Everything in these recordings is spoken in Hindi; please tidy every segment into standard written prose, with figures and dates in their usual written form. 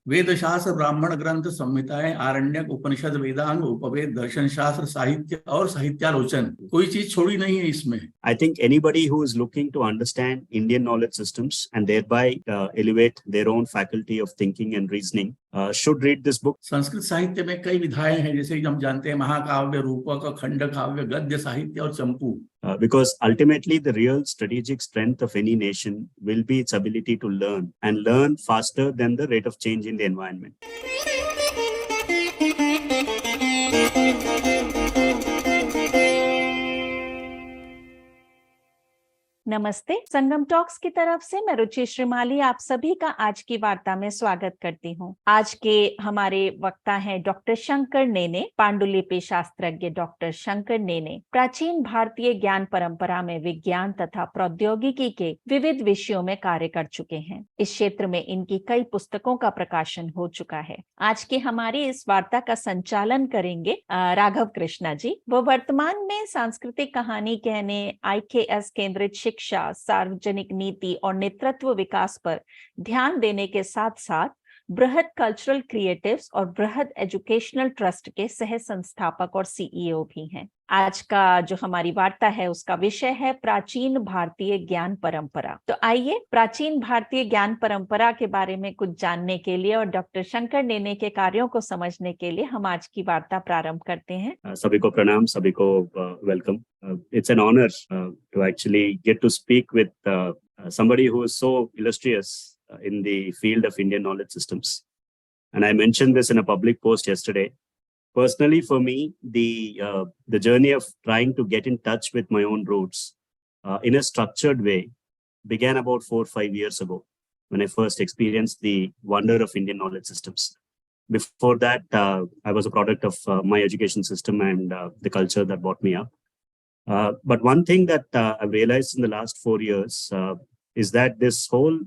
वेद शास्त्र, ब्राह्मण ग्रंथ, संहिताएं, आरण्यक, उपनिषद, वेदांग, उपवेद, दर्शन शास्त्र, साहित्य और साहित्यालोचन, कोई चीज छोड़ी नहीं है इसमें। I think anybody who is looking to understand Indian knowledge systems and thereby elevate their own faculty of thinking and reasoning should read this book. Sanskrit साहित्य में कई विधाएं हैं, जैसे कि हम जानते हैं महाकाव्य, रूपक, खंड काव्य, गद्य साहित्य और चंपू। Because ultimately the real strategic strength of any nation will be its ability to learn and learn faster than the rate of change in the environment. नमस्ते, संगम टॉक्स की तरफ से मैं रुचि श्रीमाली आप सभी का आज की वार्ता में स्वागत करती हूं। आज के हमारे वक्ता हैं डॉक्टर शंकर नेने, पांडुलिपि शास्त्रज्ञ डॉक्टर शंकर नेने। प्राचीन भारतीय ज्ञान परंपरा में विज्ञान तथा प्रौद्योगिकी के विविध विषयों में कार्य कर चुके हैं। इस क्षेत्र में इनकी कई पुस्तकों का प्रकाशन हो चुका है। आज की हमारी इस वार्ता का संचालन करेंगे राघव कृष्णा जी। वो वर्तमान में सांस्कृतिक कहानी कहने, IKS केंद्रित शिक्षा, सार्वजनिक नीति और नेतृत्व विकास पर ध्यान देने के साथ साथ बृहद कल्चरल क्रिएटिव्स और बृहद एजुकेशनल ट्रस्ट के सह संस्थापक और CEO भी हैं। आज का जो हमारी वार्ता है उसका विषय है प्राचीन भारतीय ज्ञान परंपरा। तो आइए प्राचीन भारतीय ज्ञान परंपरा के बारे में कुछ जानने के लिए और डॉक्टर शंकर नेने के कार्यों को समझने के लिए हम आज की वार्ता प्रारंभ करते हैं। सभी को प्रणाम, सभी को welcome. It's an honor to actually get to speak with somebody who is so illustrious in the field of Indian knowledge systems. And I mentioned this in a public post yesterday. Personally, for me, the journey of trying to get in touch with my own roots in a structured way began about 4 or 5 years ago when I first experienced the wonder of Indian knowledge systems. Before that, I was a product of my education system and the culture that brought me up. But one thing that I've realized in the last 4 years is that this whole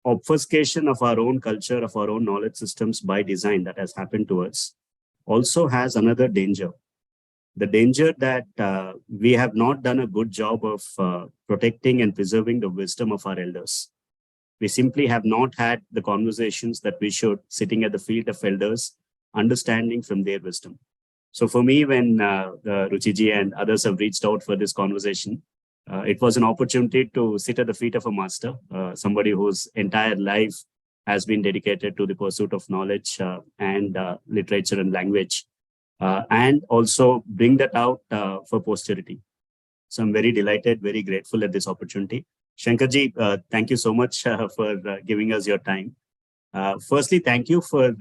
obfuscation of our own culture, of our own knowledge systems by design that has happened to us also has another danger. The danger that we have not done a good job of protecting and preserving the wisdom of our elders. We simply have not had the conversations that we should, sitting at the feet of elders, understanding from their wisdom. So for me, when Ruchiji and others have reached out for this conversation, it was an opportunity to sit at the feet of a master, somebody whose entire life has been dedicated to the pursuit of knowledge and literature and language, and also bring that out for posterity. So I'm very delighted, very grateful at this opportunity. Shankarji, thank you so much for giving us your time. Firstly, thank you for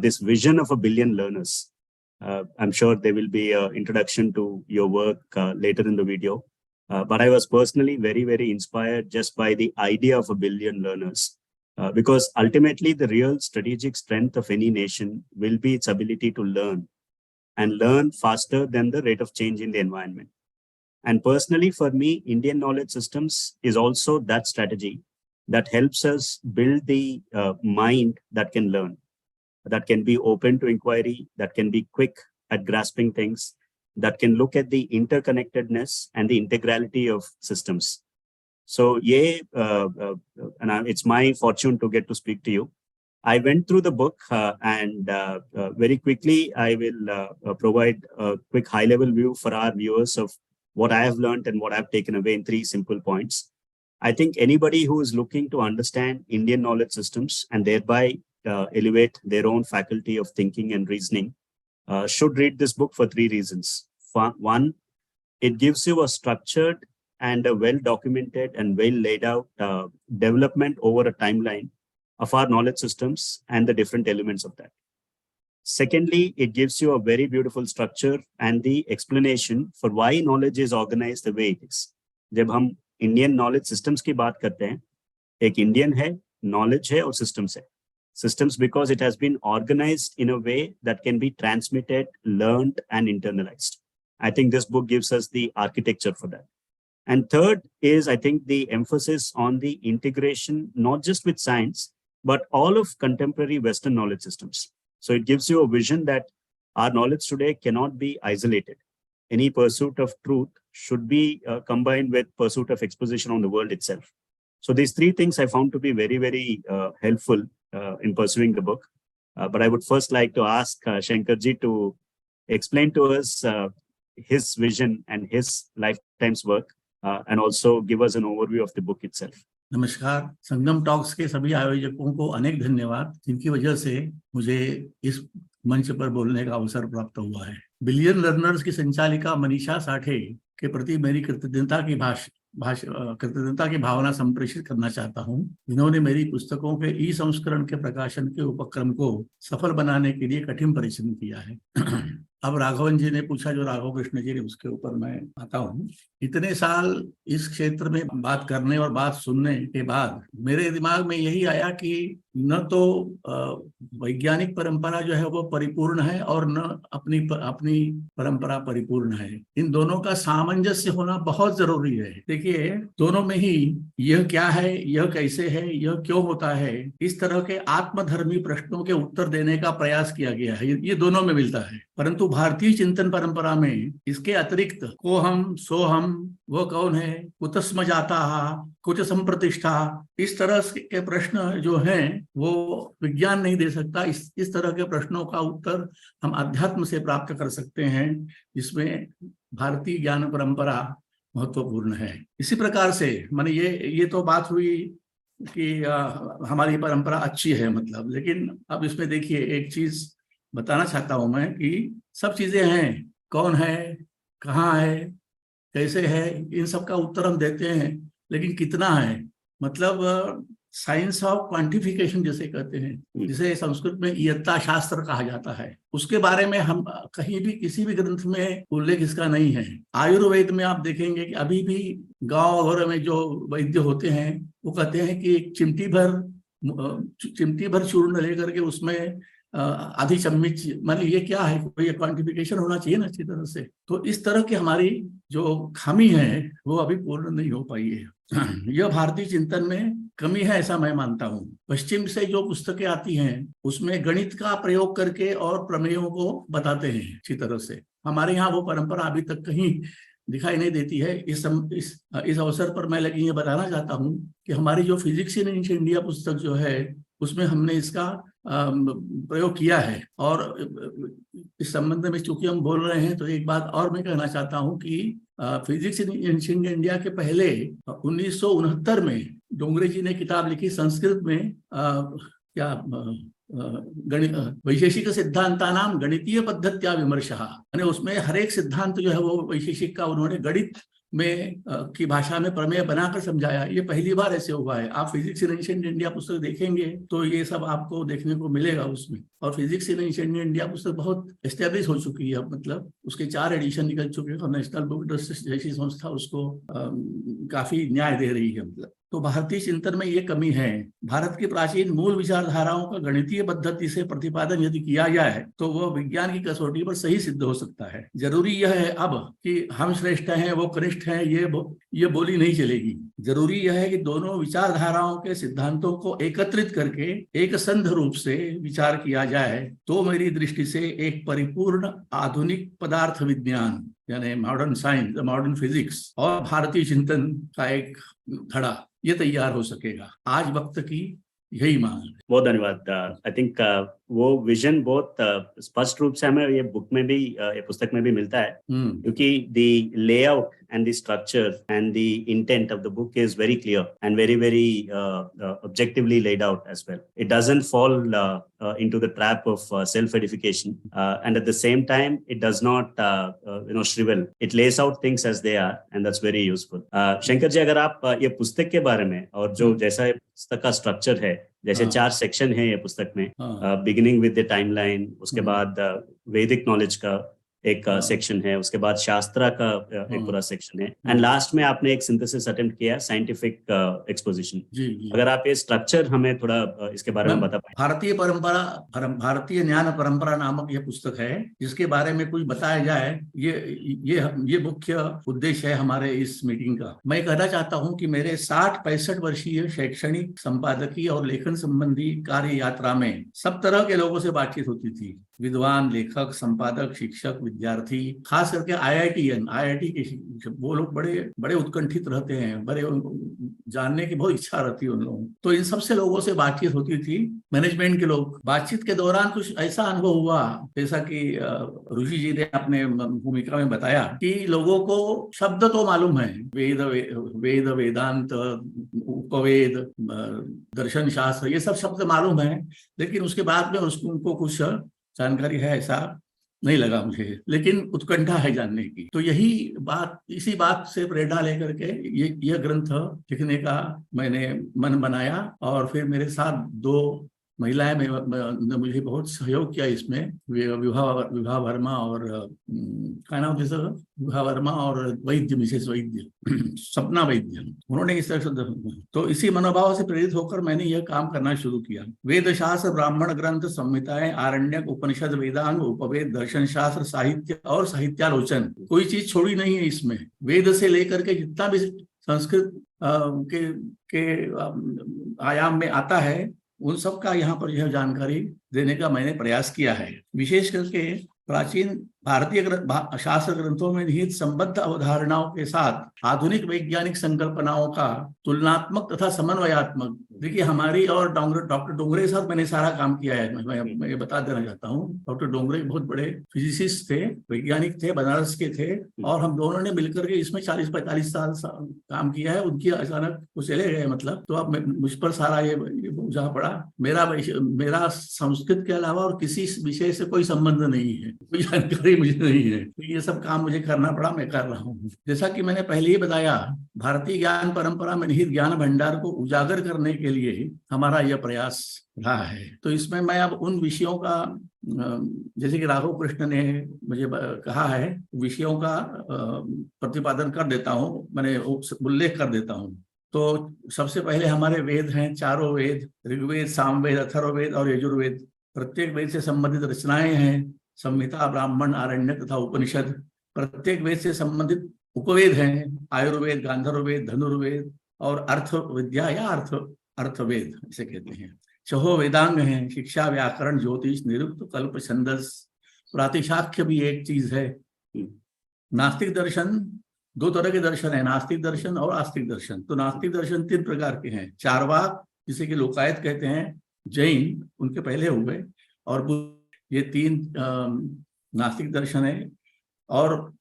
this vision of 1 billion learners. I'm sure there will be an introduction to your work later in the video. But I was personally very, very inspired just by the idea of 1 billion learners, because ultimately the real strategic strength of any nation will be its ability to learn and learn faster than the rate of change in the environment. And personally, for me, Indian knowledge systems is also that strategy that helps us build the mind that can learn, that can be open to inquiry, that can be quick at grasping things, that can look at the interconnectedness and the integrality of systems. So, and it's my fortune to get to speak to you. I went through the book and very quickly I will provide a quick high-level view for our viewers of what I have learned and what I've taken away in 3 simple points. I think anybody who is looking to understand Indian knowledge systems and thereby elevate their own faculty of thinking and reasoning should read this book for 3 reasons. One, it gives you a structured and a well-documented and well-laid out development over a timeline of our knowledge systems and the different elements of that. Secondly, it gives you a very beautiful structure and the explanation for why knowledge is organized the way it is. जब हम Indian knowledge systems की बात करते हैं, एक Indian है, knowledge है और systems है. Systems because it has been organized in a way that can be transmitted, learned, and internalized. I think this book gives us the architecture for that. And third is, I think, the emphasis on the integration, not just with science, but all of contemporary Western knowledge systems. So it gives you a vision that our knowledge today cannot be isolated. Any pursuit of truth should be combined with pursuit of exposition on the world itself. So these three things I found to be very, very helpful in pursuing the book. But I would first like to ask Shankarji to explain to us his vision and his lifetime's work, and also give us an overview of the book itself. नमस्कार। संगम टॉक्स के सभी आयोजकों को अनेक धन्यवाद, जिनकी वजह से मुझे इस मंच पर बोलने का अवसर प्राप्त हुआ है। बिलियन लर्नर्स की संचालिका मनीषा साठे के प्रति मेरी कृतज्ञता की भावना संप्रेषित करना चाहता हूं, जिन्होंने मेरी पुस्तकों के ई संस्करण के प्रकाशन के उपक्रम को सफल बनाने के लिए कठिन परिश्रम किया है। अब राघवन जी ने पूछा, जो राघव कृष्ण जी ने, उसके ऊपर मैं आता हूँ। इतने साल इस क्षेत्र में बात करने और बात सुनने के बाद मेरे दिमाग में यही आया कि न तो वैज्ञानिक परंपरा जो है वो परिपूर्ण है और न अपनी परंपरा परिपूर्ण है। इन दोनों का सामंजस्य होना बहुत जरूरी है। देखिए, दोनों में ही यह क्या है, यह कैसे है, यह क्यों होता है, इस तरह के आत्मधर्मी प्रश्नों के उत्तर देने का प्रयास किया गया है। ये दोनों में मिलता है। परंतु भारतीय चिंतन परंपरा में इसके अतिरिक्त को हम, सो हम, वो कौन है, कुतस्म जाता, कुछ संप्रतिष्ठा, इस तरह के प्रश्न जो हैं वो विज्ञान नहीं दे सकता। इस तरह के प्रश्नों का उत्तर हम अध्यात्म से प्राप्त कर सकते हैं, जिसमें भारतीय ज्ञान परंपरा महत्वपूर्ण है। इसी प्रकार से माने ये तो बात हुई कि हमारी परंपरा अच्छी है मतलब, लेकिन अब इसमें देखिए एक चीज बताना चाहता हूं मैं कि सब चीजें हैं, कौन है, कहाँ है, कैसे है, इन सब का उत्तर हम देते हैं, लेकिन कितना है, मतलब साइंस ऑफ क्वांटिफिकेशन जिसे कहते हैं, जिसे संस्कृत में इयत्ता शास्त्र कहा जाता है, उसके बारे में हम कहीं भी किसी भी ग्रंथ में उल्लेख इसका नहीं है। आयुर्वेद में आप देखेंगे कि अभी भी गांव वगैरह में जो वैद्य होते हैं वो कहते हैं कि एक चिमटी भर चूर्ण लेकर के उसमें आधी चम्मच, मतलब ये क्या है, कोई क्वांटिफिकेशन होना चाहिए ना अच्छी तरह से। तो इस तरह की हमारी जो खामी है वो अभी पूर्ण नहीं हो पाई है। यह भारतीय चिंतन में कमी है, ऐसा मैं मानता हूँ। पश्चिम से जो पुस्तकें आती हैं उसमें गणित का प्रयोग करके और प्रमेयों को बताते हैं अच्छी तरह से। हमारे यहाँ वो परंपरा अभी तक कहीं दिखाई नहीं देती है। इस अवसर पर मैं लेकिन ये बताना चाहता हूँ कि हमारी जो फिजिक्स इन एंशिएंट इंडिया पुस्तक जो है उसमें हमने इसका प्रयोग किया है। और इस संबंध में चूंकि हम बोल रहे हैं तो एक बात और मैं कहना चाहता हूं कि फिजिक्स इन एंशिएंट इंडिया के पहले 1969 में डोंगरे जी ने किताब लिखी संस्कृत में, गणित वैशेषिक सिद्धांतानाम गणितीय पद्धत्या विमर्शः, यानी उसमें हर एक सिद्धांत जो है वो वैशेषिक का उन्होंने गणित में की भाषा में प्रमेय बनाकर समझाया। ये पहली बार ऐसे हुआ है। आप फिजिक्स इन एंशिएंट इंडिया पुस्तक देखेंगे तो ये सब आपको देखने को मिलेगा उसमें। और फिजिक्स इन एंशिएंट इंडिया पुस्तक बहुत एस्टेब्लिश हो चुकी है, मतलब उसके 4 एडिशन निकल चुके हैं और नेशनल बुक ट्रस्ट जैसी संस्था उसको काफी न्याय दे रही है। मतलब तो भारतीय चिंतन में ये कमी है। भारत की प्राचीन मूल विचारधाराओं का गणितीय पद्धति से प्रतिपादन यदि किया जाए तो वह विज्ञान की कसौटी पर सही सिद्ध हो सकता है। जरूरी यह है अब कि हम श्रेष्ठ हैं, वो कनिष्ठ हैं, ये बोली नहीं चलेगी। जरूरी यह है कि दोनों विचारधाराओं के सिद्धांतों को एकत्रित करके एक संध रूप से विचार किया जाए तो मेरी दृष्टि से एक परिपूर्ण आधुनिक पदार्थ विज्ञान यानी मॉडर्न साइंस, मॉडर्न फिजिक्स और भारतीय चिंतन का एक धड़ा ये तैयार हो सकेगा। आज वक्त की यही मांग है। बहुत धन्यवाद। आई थिंक वो विजन बहुत स्पष्ट रूप से हमें ये बुक में भी, ये पुस्तक में भी मिलता है, क्योंकि the layout and the structure and the intent of the book is very clear and very objectively laid out as well. It doesn't fall into the trap of self-edification, and at the same time it does not shrivel. It lays out things as they are, and that's very useful. Shankar ji, अगर आप ये पुस्तक के बारे में और जो जैसा पुस्तक का स्ट्रक्चर है, जैसे 4 सेक्शन है ये पुस्तक में, बिगिनिंग विद द टाइमलाइन, उसके बाद वैदिक नॉलेज का एक सेक्शन है, उसके बाद शास्त्रा का एक पूरा सेक्शन है, एंड लास्ट में आपने एक सिंथेसिस अटेम्प्ट किया, साइंटिफिक एक्सपोजिशन। अगर आप ये स्ट्रक्चर हमें थोड़ा इसके बारे में बता पाए। भारतीय ज्ञान परंपरा नामक ये पुस्तक है, जिसके बारे में कुछ बताया जाए, ये मुख्य उद्देश्य है हमारे इस मीटिंग का। मैं कहना चाहता हूं कि मेरे 60-65 वर्षीय शैक्षणिक, संपादकीय और लेखन संबंधी कार्य यात्रा में सब तरह के लोगों से बातचीत होती थी। विद्वान, लेखक, संपादक, शिक्षक, विद्यार्थी, खास करके आईआईटी के शिक्षक, वो लोग बड़े बड़े उत्कंठित रहते हैं, बड़े जानने की बहुत इच्छा रहती है उन लोगों को। तो इन सबसे लोगों से बातचीत होती थी, मैनेजमेंट के लोग। बातचीत के दौरान कुछ ऐसा अनुभव हुआ, जैसा कि ऋषि जी ने अपने भूमिका में बताया, कि लोगों को शब्द तो मालूम है, वेद वेदांत, उपवेद, दर्शन शास्त्र, ये सब शब्द मालूम है, लेकिन उसके बाद में उनको कुछ जानकारी है ऐसा नहीं लगा मुझे, लेकिन उत्कंठा है जानने की। तो यही बात, इसी बात से प्रेरणा लेकर के ये ग्रंथ लिखने का मैंने मन बनाया। और फिर मेरे साथ 2 महिलाएं ने मुझे बहुत सहयोग किया इसमें, विभा वर्मा और क्या नाम जैसा, विभा वर्मा और वैद्य, मिसेस वैद्य, सपना वैद्य, उन्होंने इस तरह से। तो इसी मनोभाव से प्रेरित होकर मैंने यह काम करना शुरू किया। वेद शास्त्र, ब्राह्मण ग्रंथ, संहिताएं, आरण्यक, उपनिषद, वेदांग, उपवेद, दर्शन शास्त्र, साहित्य और साहित्यालोचन, कोई चीज छोड़ी नहीं है इसमें। वेद से लेकर के जितना भी संस्कृत के आयाम में आता है, उन सब का यहाँ पर यह जानकारी देने का मैंने प्रयास किया है। विशेष करके प्राचीन भारतीय शास्त्र ग्रंथों में निहित संबद्ध अवधारणाओं के साथ आधुनिक वैज्ञानिक संकल्पनाओं का तुलनात्मक तथा समन्वयात्मक। देखिए, हमारी और डॉक्टर डोंगरे के साथ मैंने सारा काम किया है। मैं ये बता देना चाहता हूँ, डॉक्टर डोंगरे बहुत बड़े फिजिसिस्ट थे, वैज्ञानिक थे, बनारस के थे, और हम दोनों ने मिलकर के इसमें 40-45 साल काम किया है। उनकी अचानक वो चले गए, मतलब, तो अब मुझ पर सारा ये बोझा पड़ा। मेरा संस्कृत के अलावा और किसी विषय से कोई संबंध नहीं है, कोई जानकारी मुझे नहीं है, तो ये सब काम मुझे करना पड़ा, मैं कर रहा हूँ। जैसा कि मैंने पहले ही बताया, भारतीय ज्ञान परंपरा में निहित ज्ञान भंडार को उजागर करने के लिए हमारा यह प्रयास रहा है। तो इसमें मैं अब उन विषयों का, जैसे कि राघव कृष्ण ने मुझे कहा है, विषयों का प्रतिपादन कर देता हूँ, मैंने उल्लेख कर देता हूँ। तो सबसे पहले हमारे वेद हैं, चारों वेद, ऋग्वेद, सामवेद, अथर्ववेद और यजुर्वेद। प्रत्येक वेद से संबंधित रचनाएं हैं, संहिता, ब्राह्मण, आरण्यक तथा उपनिषद। प्रत्येक वेद से संबंधित उपवेद हैं, आयुर्वेद, गांधर्ववेद, धनुर्वेद और अर्थ विद्या या अर्थवेद इसे कहते हैं। 6 वेदांग हैं, शिक्षा, व्याकरण, ज्योतिष, निरुक्त, कल्प, छंदस, प्रातिशाख्य भी एक चीज है। नास्तिक दर्शन, 2 तरह के दर्शन है, नास्तिक दर्शन और आस्तिक दर्शन। तो नास्तिक दर्शन 3 प्रकार के हैं, चारवाक, जिसे कि लोकायत कहते हैं, जैन उनके पहले हुए, और ये 3 नास्तिक दर्शन है, और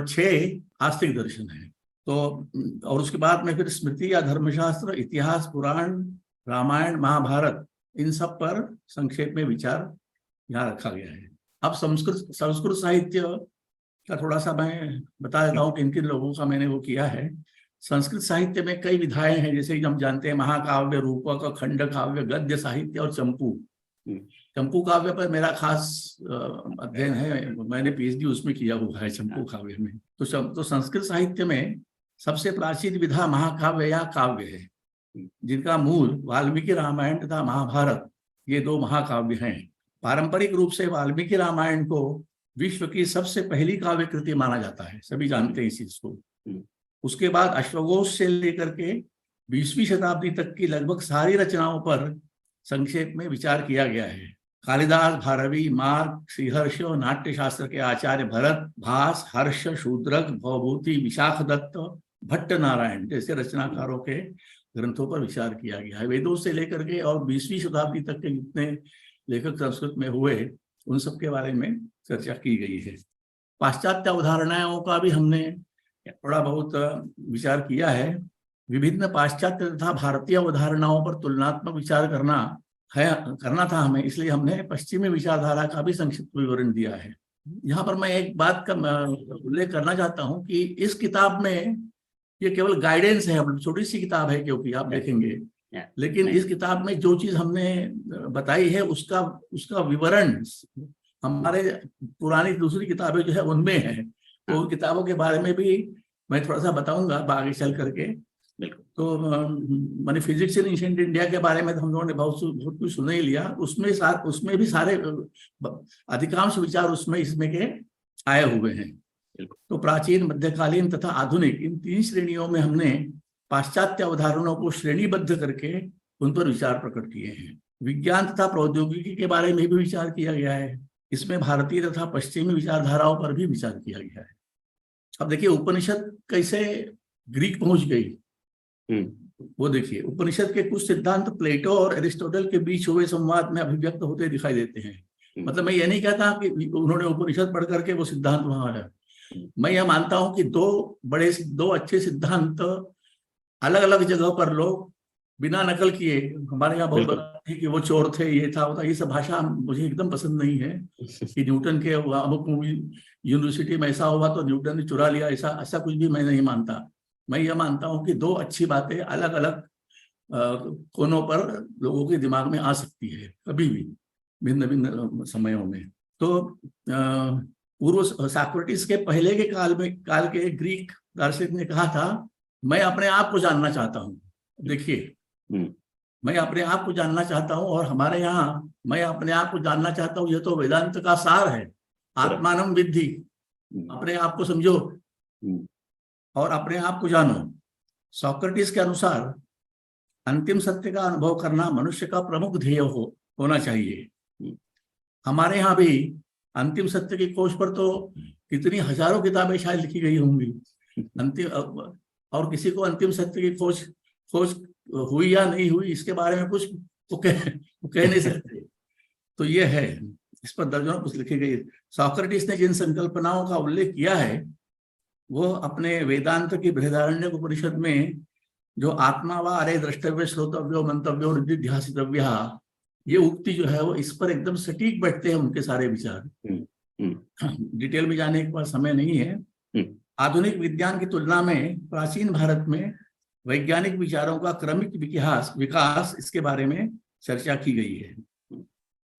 6 आस्तिक दर्शन है। तो और उसके बाद में फिर स्मृति या धर्मशास्त्र, इतिहास, पुराण, रामायण, महाभारत, इन सब पर संक्षेप में विचार यहाँ रखा गया है। अब संस्कृत साहित्य का थोड़ा सा मैं बता देता हूँ कि किन लोगों का मैंने वो किया है। संस्कृत साहित्य में कई विधाएं हैं, जैसे कि हम जानते हैं, महाकाव्य, रूपक, खंड काव्य, गद्य साहित्य और चंपू काव्य पर मेरा खास अध्ययन है, मैंने पीएचडी उसमें किया हुआ है, चंपू काव्य में। तो संस्कृत साहित्य में सबसे प्राचीन विधा महाकाव्य या काव्य है, जिनका मूल वाल्मीकि रामायण तथा महाभारत, ये 2 महाकाव्य हैं। पारंपरिक रूप से वाल्मीकि रामायण को विश्व की सबसे पहली काव्य कृति माना जाता है, सभी जानते हैं इस चीज को। उसके बाद अश्वघोष से लेकर के 20वीं शताब्दी तक की लगभग सारी रचनाओं पर संक्षेप में विचार किया गया है। कालिदास, भारवी, मार्ग, श्रीहर्ष, नाट्य शास्त्र के आचार्य भरत, भास, हर्ष, शूद्रक, भवभूति, विशाखदत्त, भट्ट नारायण जैसे रचनाकारों के ग्रंथों पर विचार किया गया है। वेदों से लेकर के और 20वीं शताब्दी तक के जितने लेखक संस्कृत में हुए, उन सब के बारे में चर्चा की गई है। पाश्चात्य अवधारणाओं का भी हमने थोड़ा बहुत विचार किया है। विभिन्न पाश्चात्य तथा भारतीय अवधारणाओं पर तुलनात्मक विचार करना था हमें, इसलिए हमने पश्चिमी विचारधारा का भी संक्षिप्त विवरण दिया है। यहाँ पर मैं एक बात का उल्लेख करना चाहता हूँ कि इस किताब में ये केवल गाइडेंस है, छोटी सी किताब है क्योंकि आप देखेंगे, लेकिन इस किताब में जो चीज हमने बताई है उसका विवरण हमारे पुरानी दूसरी किताबें जो है उनमें है। तो उन किताबों के बारे में भी मैं थोड़ा सा बताऊंगा आगे चल करके। तो मैंने फिजिक्स इन एंशिएंट इंडिया के बारे में हम लोगों ने बहुत कुछ सुन ही लिया, उसमें भी सारे अधिकांश विचार इसमें के आए हुए हैं। तो प्राचीन, मध्यकालीन तथा आधुनिक, इन 3 श्रेणियों में हमने पाश्चात्य अवधारणाओं को श्रेणीबद्ध करके उन पर विचार प्रकट किए हैं। विज्ञान तथा प्रौद्योगिकी के बारे में भी विचार किया गया है। इसमें भारतीय तथा पश्चिमी विचारधाराओं पर भी विचार किया गया है। अब देखिए उपनिषद कैसे ग्रीक पहुंच गई, वो देखिए उपनिषद के कुछ सिद्धांत प्लेटो और एरिस्टोटल के बीच हुए संवाद में अभिव्यक्त होते दिखाई देते हैं। मतलब मैं ये नहीं कहता कि उन्होंने उपनिषद पढ़ करके वो सिद्धांत वहां है। मैं यह मानता हूं कि दो अच्छे सिद्धांत अलग अलग जगह पर लोग बिना नकल किए, हमारे यहाँ बहुत बताते हैं कि वो चोर थे, ये था, ये सब भाषा मुझे एकदम पसंद नहीं है कि न्यूटन के अमुक यूनिवर्सिटी में ऐसा हुआ तो न्यूटन ने चुरा लिया, ऐसा कुछ भी मैं नहीं मानता। मैं यह मानता हूं कि दो अच्छी बातें अलग अलग कोनों पर लोगों के दिमाग में आ सकती है कभी भी, भिन्न भिन्न समयों में। तो पूर्व सॉक्रेटिस के पहले के काल के एक ग्रीक दार्शनिक ने कहा था, मैं अपने आप को जानना चाहता हूँ। देखिए मैं अपने आप को जानना चाहता हूँ, और हमारे यहाँ मैं अपने आप को जानना चाहता हूँ, यह तो वेदांत का सार है। आत्मानं विद्धि, अपने आप को समझो और अपने आप को जानो। सॉक्रेटिस के अनुसार अंतिम सत्य का अनुभव करना मनुष्य का प्रमुख ध्येय होना चाहिए। हमारे यहाँ भी अंतिम सत्य की खोज पर तो कितनी हजारों किताबें शायद लिखी गई होंगी। और किसी को अंतिम सत्य की खोज हुई या नहीं हुई इसके बारे में कुछ वो कह नहीं सकते। तो ये है, इस पर दर्जनों कुछ लिखी गई। सॉक्रेटिस ने जिन संकल्पनाओं का उल्लेख किया है वो अपने वेदांत की बृहदारण्यक उपनिषद में जो आत्मा व अरे द्रष्टव्य श्रोतव्यो मंतव्यो निधिध्यासितव्य, ये उक्ति जो है वो इस पर एकदम सटीक बैठते हैं उनके सारे विचार। डिटेल में जाने के पास समय नहीं है। आधुनिक विज्ञान की तुलना में प्राचीन भारत में वैज्ञानिक विचारों का क्रमिक विकास इसके बारे में चर्चा की गई है।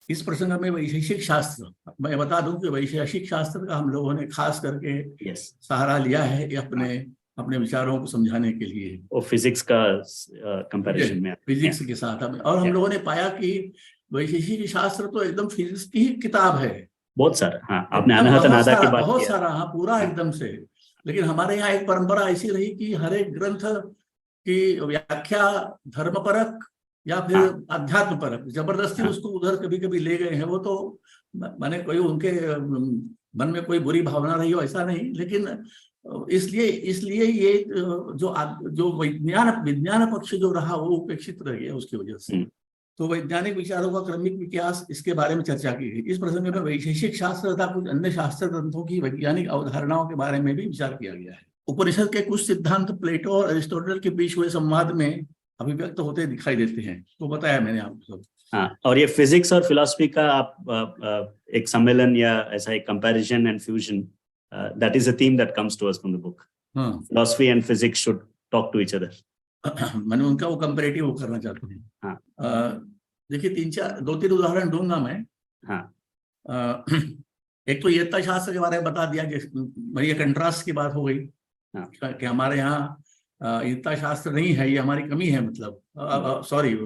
इस प्रसंग में वैशेषिक शास्त्र, मैं बता दूं कि वैशेषिक शास्त्र का हम लोगों ने खास करके सहारा लिया है अपने विचारों को समझाने के लिए। और फिजिक्स का कंपैरिजन में फिजिक्स के साथ और हम लोगों ने पाया कि वैशेषिक शास्त्र तो एकदम फिजिक्स की ही किताब है, बहुत सारा। हाँ, आपने अनाहत अनादा की बात बहुत सारा, हाँ पूरा एकदम से। लेकिन हमारे यहाँ एक परंपरा ऐसी रही कि हर एक ग्रंथ की व्याख्या धर्मपरक या फिर अध्यात्म परक जबरदस्ती उसको उधर कभी कभी ले गए हैं। वो तो माने कोई उनके मन में कोई बुरी भावना रही हो ऐसा नहीं, लेकिन इसलिए ये जो विज्ञान पक्ष जो रहा वो उपेक्षित रह गया उसकी वजह से। तो वैज्ञानिक विचारों का क्रमिक विकास इसके बारे में चर्चा की गई। इस प्रसंग में वैशेषिक शास्त्र तथा कुछ अन्य शास्त्र ग्रंथों की वैज्ञानिक अवधारणाओं के बारे में भी विचार किया गया है। उपनिषद के कुछ सिद्धांत प्लेटो और एरिस्टोटल के बीच हुए संवाद में अभिव्यक्त होते दिखाई देते हैं, तो बताया मैंने आपको सब। हाँ, और ये फिजिक्स और फिलॉसफी का आप एक सम्मेलन या ऐसा एक comparison and fusion, that is a theme that comes to us from the book. Philosophy and physics should talk to each other. मैंने उनका वो कंपैरेटिव वो करना चाहता हूँ। हाँ। देखिए दो तीन उदाहरण दूंगा मैं। हाँ। एक तो येत्ता शास्त्र के बारे में बता दिया कि ये कंट्रास्ट की बात हो गई। हाँ। कि हमारे यहाँ येत्ता शास्त्र नहीं है, ये हमारी कमी है। मतलब सॉरी,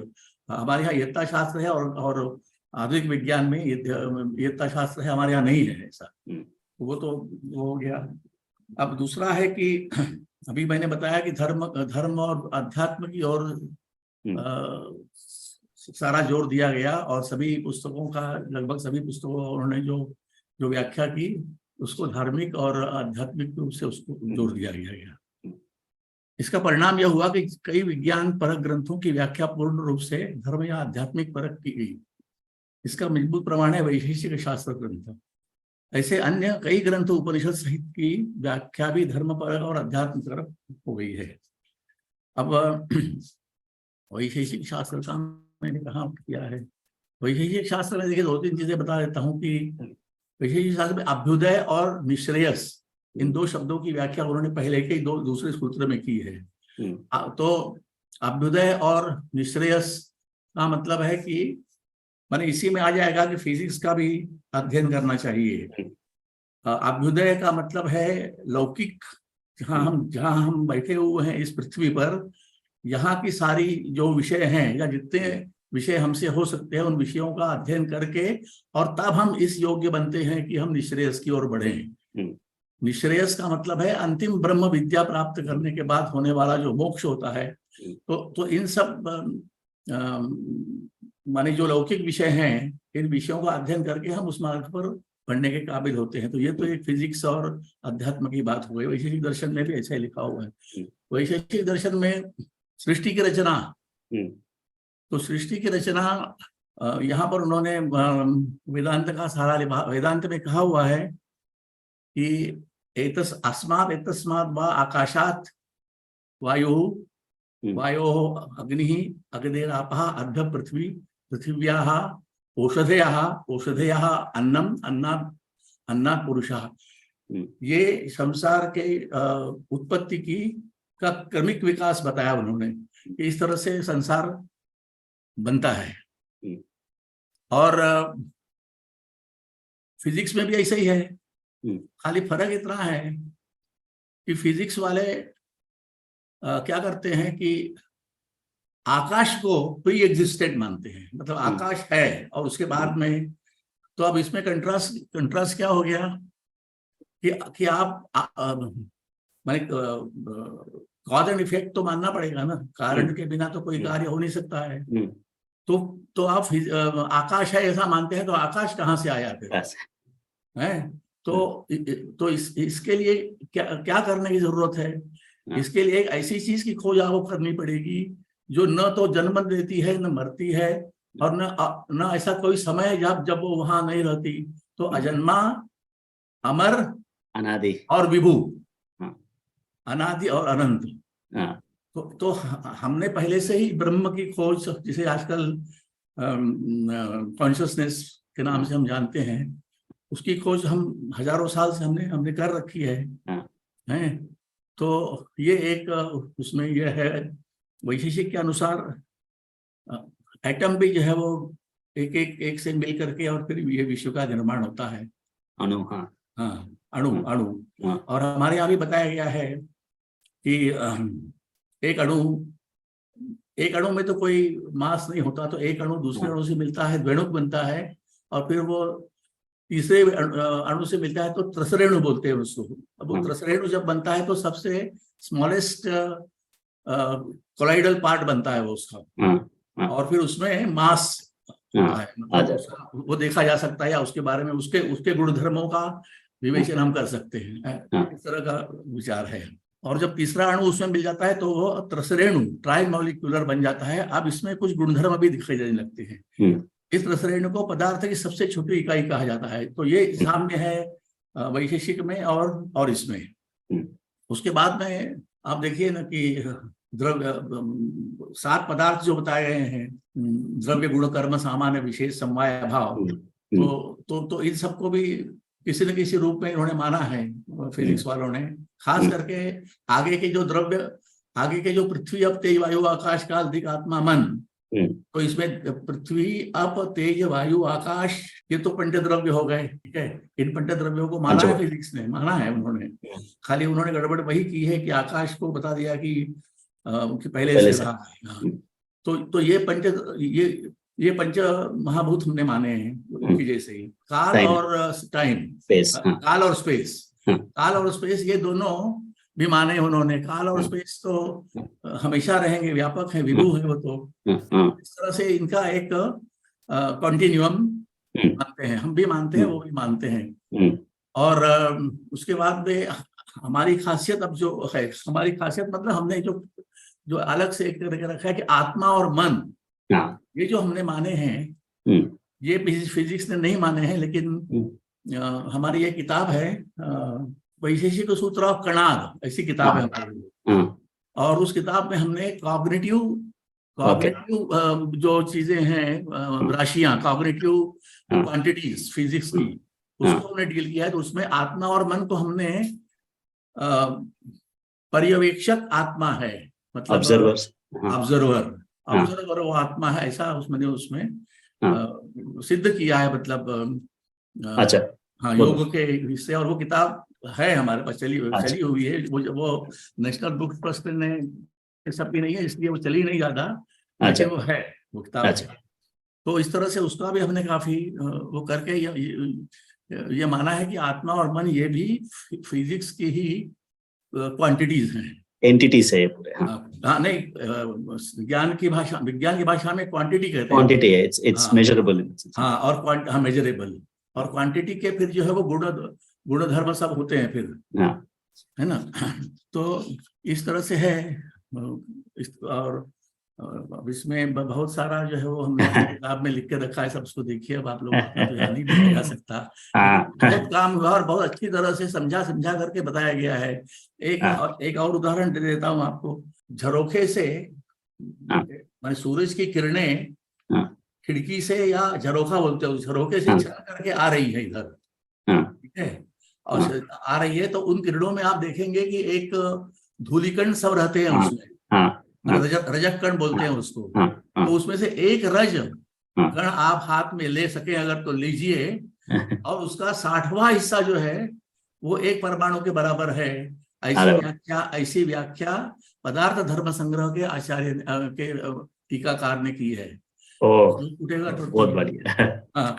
हमारे यहाँ येत्ता शास्त्र है और आधुनिक विज्ञान में येत्ता शास्त्र है, हमारे यहाँ नहीं है ऐसा। वो तो वो हो गया। अब दूसरा है कि अभी मैंने बताया कि धर्म और अध्यात्म की ओर सारा जोर दिया गया, और सभी पुस्तकों का लगभग सभी पुस्तकों उन्होंने जो व्याख्या की उसको धार्मिक और आध्यात्मिक रूप से उसको जोर दिया गया। इसका परिणाम यह हुआ कि कई विज्ञान परक ग्रंथों की व्याख्या पूर्ण रूप से धर्म या आध्यात्मिक परक की गई। इसका मजबूत प्रमाण है वैशेषिक शास्त्र ग्रंथ। ऐसे अन्य कई ग्रंथ उपनिषद सहित की व्याख्या भी धर्म पर और अध्यात्म तरफ हो गई है। अब वैशेषिक शास्त्र का मैंने कहाँ किया है। वैशेषिक शास्त्र में देखिए दो तीन चीजें बता देता हूँ कि वैशेषिक शास्त्र में अभ्युदय और निश्रेयस, इन दो शब्दों की व्याख्या उन्होंने पहले के दूसरे सूत्र में की है। तो अभ्युदय और निश्रेयस का मतलब है कि माने इसी में आ जाएगा कि फिजिक्स का भी अध्ययन करना चाहिए। अभ्युदय का मतलब है लौकिक, जहाँ हम बैठे हुए हैं इस पृथ्वी पर, यहाँ की सारी जो विषय हैं या जितने विषय हमसे हो सकते हैं उन विषयों का अध्ययन करके, और तब हम इस योग्य बनते हैं कि हम निश्रेयस की ओर बढ़ें। निश्रेयस का मतलब है अंतिम ब्रह्म विद्या प्राप्त करने के बाद होने वाला जो मोक्ष होता है। तो इन सब माने जो लौकिक विषय हैं इन विषयों का अध्ययन करके हम उस मार्ग पर बढ़ने के काबिल होते हैं। तो ये तो एक फिजिक्स और अध्यात्म की बात हो गई। वैशेषिक दर्शन में भी ऐसा ही लिखा हुआ है। वैशेषिक दर्शन में सृष्टि की रचना, तो सृष्टि की रचना यहाँ पर उन्होंने वेदांत का सहारा वेदांत में कहा हुआ है कि एतस्मात् वा आकाशात् वायोः अग्निः अग्निरापः अद्य पृथ्वी पृथिव्याः औषधयः अन्नम अन्नात् पुरुषः। ये संसार के उत्पत्ति का क्रमिक विकास बताया उन्होंने कि इस तरह से संसार बनता है। और फिजिक्स में भी ऐसा ही है। खाली फर्क इतना है कि फिजिक्स वाले क्या करते हैं कि आकाश को प्री एग्जिस्टेंट मानते हैं, मतलब आकाश है और उसके बाद में। तो अब इसमें कंट्रास्ट क्या हो गया कि आप माने कॉज एंड इफेक्ट तो मानना पड़ेगा ना, कारण के बिना तो कोई कार्य हो नहीं सकता है। तो आप आकाश है ऐसा मानते हैं, तो आकाश कहाँ से आया फिर है? तो इसके लिए क्या करने की जरूरत है? इसके लिए एक ऐसी चीज की खोज आपको करनी पड़ेगी जो न तो जन्म देती है, न मरती है, और न ऐसा कोई समय जब वो वहां नहीं रहती। तो अजन्मा, अमर, अनादि और विभू, अनादि और अनंत। तो हमने पहले से ही ब्रह्म की खोज, जिसे आजकल कॉन्शियसनेस के नाम से हम जानते हैं, उसकी खोज हम हजारों साल से हमने कर रखी है। हैं? तो ये एक उसमें यह है, वैशेषिक के अनुसार एटम भी जो है वो एक से मिल करके और फिर ये विश्व का निर्माण होता है। अणु, अणु। और हमारे यहाँ भी बताया गया है कि एक अणु में तो कोई मास नहीं होता, तो एक अणु दूसरे अणु से मिलता है, द्विणुक बनता है, और फिर वो तीसरे अणु से मिलता है तो त्रसरेणु बोलते हैं उसको। अब वो त्रसरेणु जब बनता है तो सबसे स्मॉलेस्ट कोलाइडल पार्ट बनता है वो उसका, और फिर उसमें मास होता है, मतलब वो देखा जा सकता है, या उसके बारे में उसके गुणधर्मों का विवेचन हम कर सकते हैं। इस तरह का विचार है। और जब तीसरा अणु उसमें मिल जाता है तो वो त्रसरेणु, ट्राई मॉलिक्यूलर बन जाता है। अब इसमें कुछ गुणधर्म भी दिखाई देने लगते हैं। इस त्रसरेणु को पदार्थ की सबसे छोटी इकाई कहा जाता है। तो ये साम्य है वैशेषिक में और इसमें। उसके बाद में आप देखिए ना कि द्रव्य 7 पदार्थ जो बताए गए हैं, द्रव्य, गुण, कर्म, सामान्य, विशेष, समवाय, अभाव, तो इन सबको भी किसी न किसी रूप में इन्होंने माना है फिजिक्स वालों ने। खास करके आगे के जो द्रव्य, आगे के जो पृथ्वी, अप, तेज, वायु, आकाश, काल, दिक्, आत्मा, मन, तो इसमें पृथ्वी, अप, तेज, वायु, आकाश, ये तो पंचद्रव्य हो गए। ठीक है, इन पंचद्रव्यों को माना है फिजिक्स ने, माना है उन्होंने। खाली उन्होंने गड़बड़ वही की है कि आकाश को बता दिया कि पहले से रहा। तो ये पंच महाभूत हमने माने हैं उनकी जैसे ही। काल और टाइम, काल और स्पेस, काल और स्पेस, ये दोनों भी माने उन्होंने। काल और स्पेस तो हमेशा रहेंगे, व्यापक है, विभू है वो। तो इस तरह से इनका एक कॉन्टिन्यूम मानते हैं, हम भी मानते हैं, वो भी मानते हैं। और उसके बाद में हमारी खासियत अब जो है, हमारी खासियत मतलब हमने जो अलग से एक करके रखा है कि आत्मा और मन, ये जो हमने माने हैं, ये फिजिक्स ने नहीं माने हैं। लेकिन हमारी ये किताब है वैशेषिक सूत्र ऑफ कणाद, ऐसी किताब है हमारी। और उस किताब में हमने कॉग्निटिव जो चीजें हैं, राशियां, कॉग्निटिव क्वांटिटीज फिजिक्स की, उसको हमने डील किया है। तो उसमें आत्मा और मन को हमने पर्यवेक्षक आत्मा है, मतलब ऑब्जर्वर वो आत्मा है, ऐसा उसमें सिद्ध किया है। मतलब हाँ, योग के हिस्से। और वो किताब है हमारे पास, चली हुई है। वो नेशनल बुक ट्रस्ट ने सबकी नहीं है, इसलिए वो चली नहीं ज्यादा, लेकिन वो है, वो किताब है। तो इस तरह से उसका भी हमने काफी वो करके ये माना है कि आत्मा और मन ये भी फिजिक्स की ही क्वांटिटीज हैं, एंटिटीज है ये पूरे। हाँ, हाँ नहीं, विज्ञान की भाषा में क्वांटिटी कहते हैं। क्वांटिटी है, इट्स हाँ। मेजरेबल। हाँ, और हाँ मेजरेबल, और क्वांटिटी के फिर जो है वो गुण धर्म सब होते हैं फिर, हाँ, है ना। तो इस तरह से है। और अब इसमें बहुत सारा जो है वो हमने अपनी किताब में लिख के रखा है, सब उसको देखिए। अब आप लोग तो यहाँ नहीं लिखा जा सकता, लेकिन बहुत काम हुआ और बहुत अच्छी तरह से समझा करके बताया गया है। एक और उदाहरण दे देता हूँ आपको। झरोखे से मैं सूरज की किरणें खिड़की से, या झरोखा बोलते हो, झरोखे से छन करके आ रही है इधर, ठीक है, और आ रही है, तो उन किरणों में आप देखेंगे कि एक धूलिकण सब रहते हैं उसमें, रजक कण बोलते हैं उसको। तो उसमें से एक रज कण आप हाथ में ले सके अगर तो लीजिए, और उसका 60वां हिस्सा जो है वो एक परमाणु के बराबर है। ऐसी व्याख्या पदार्थ धर्म संग्रह के आचार्य के टीकाकार ने की है। उठेगा तो बहुत बढ़िया। हाँ,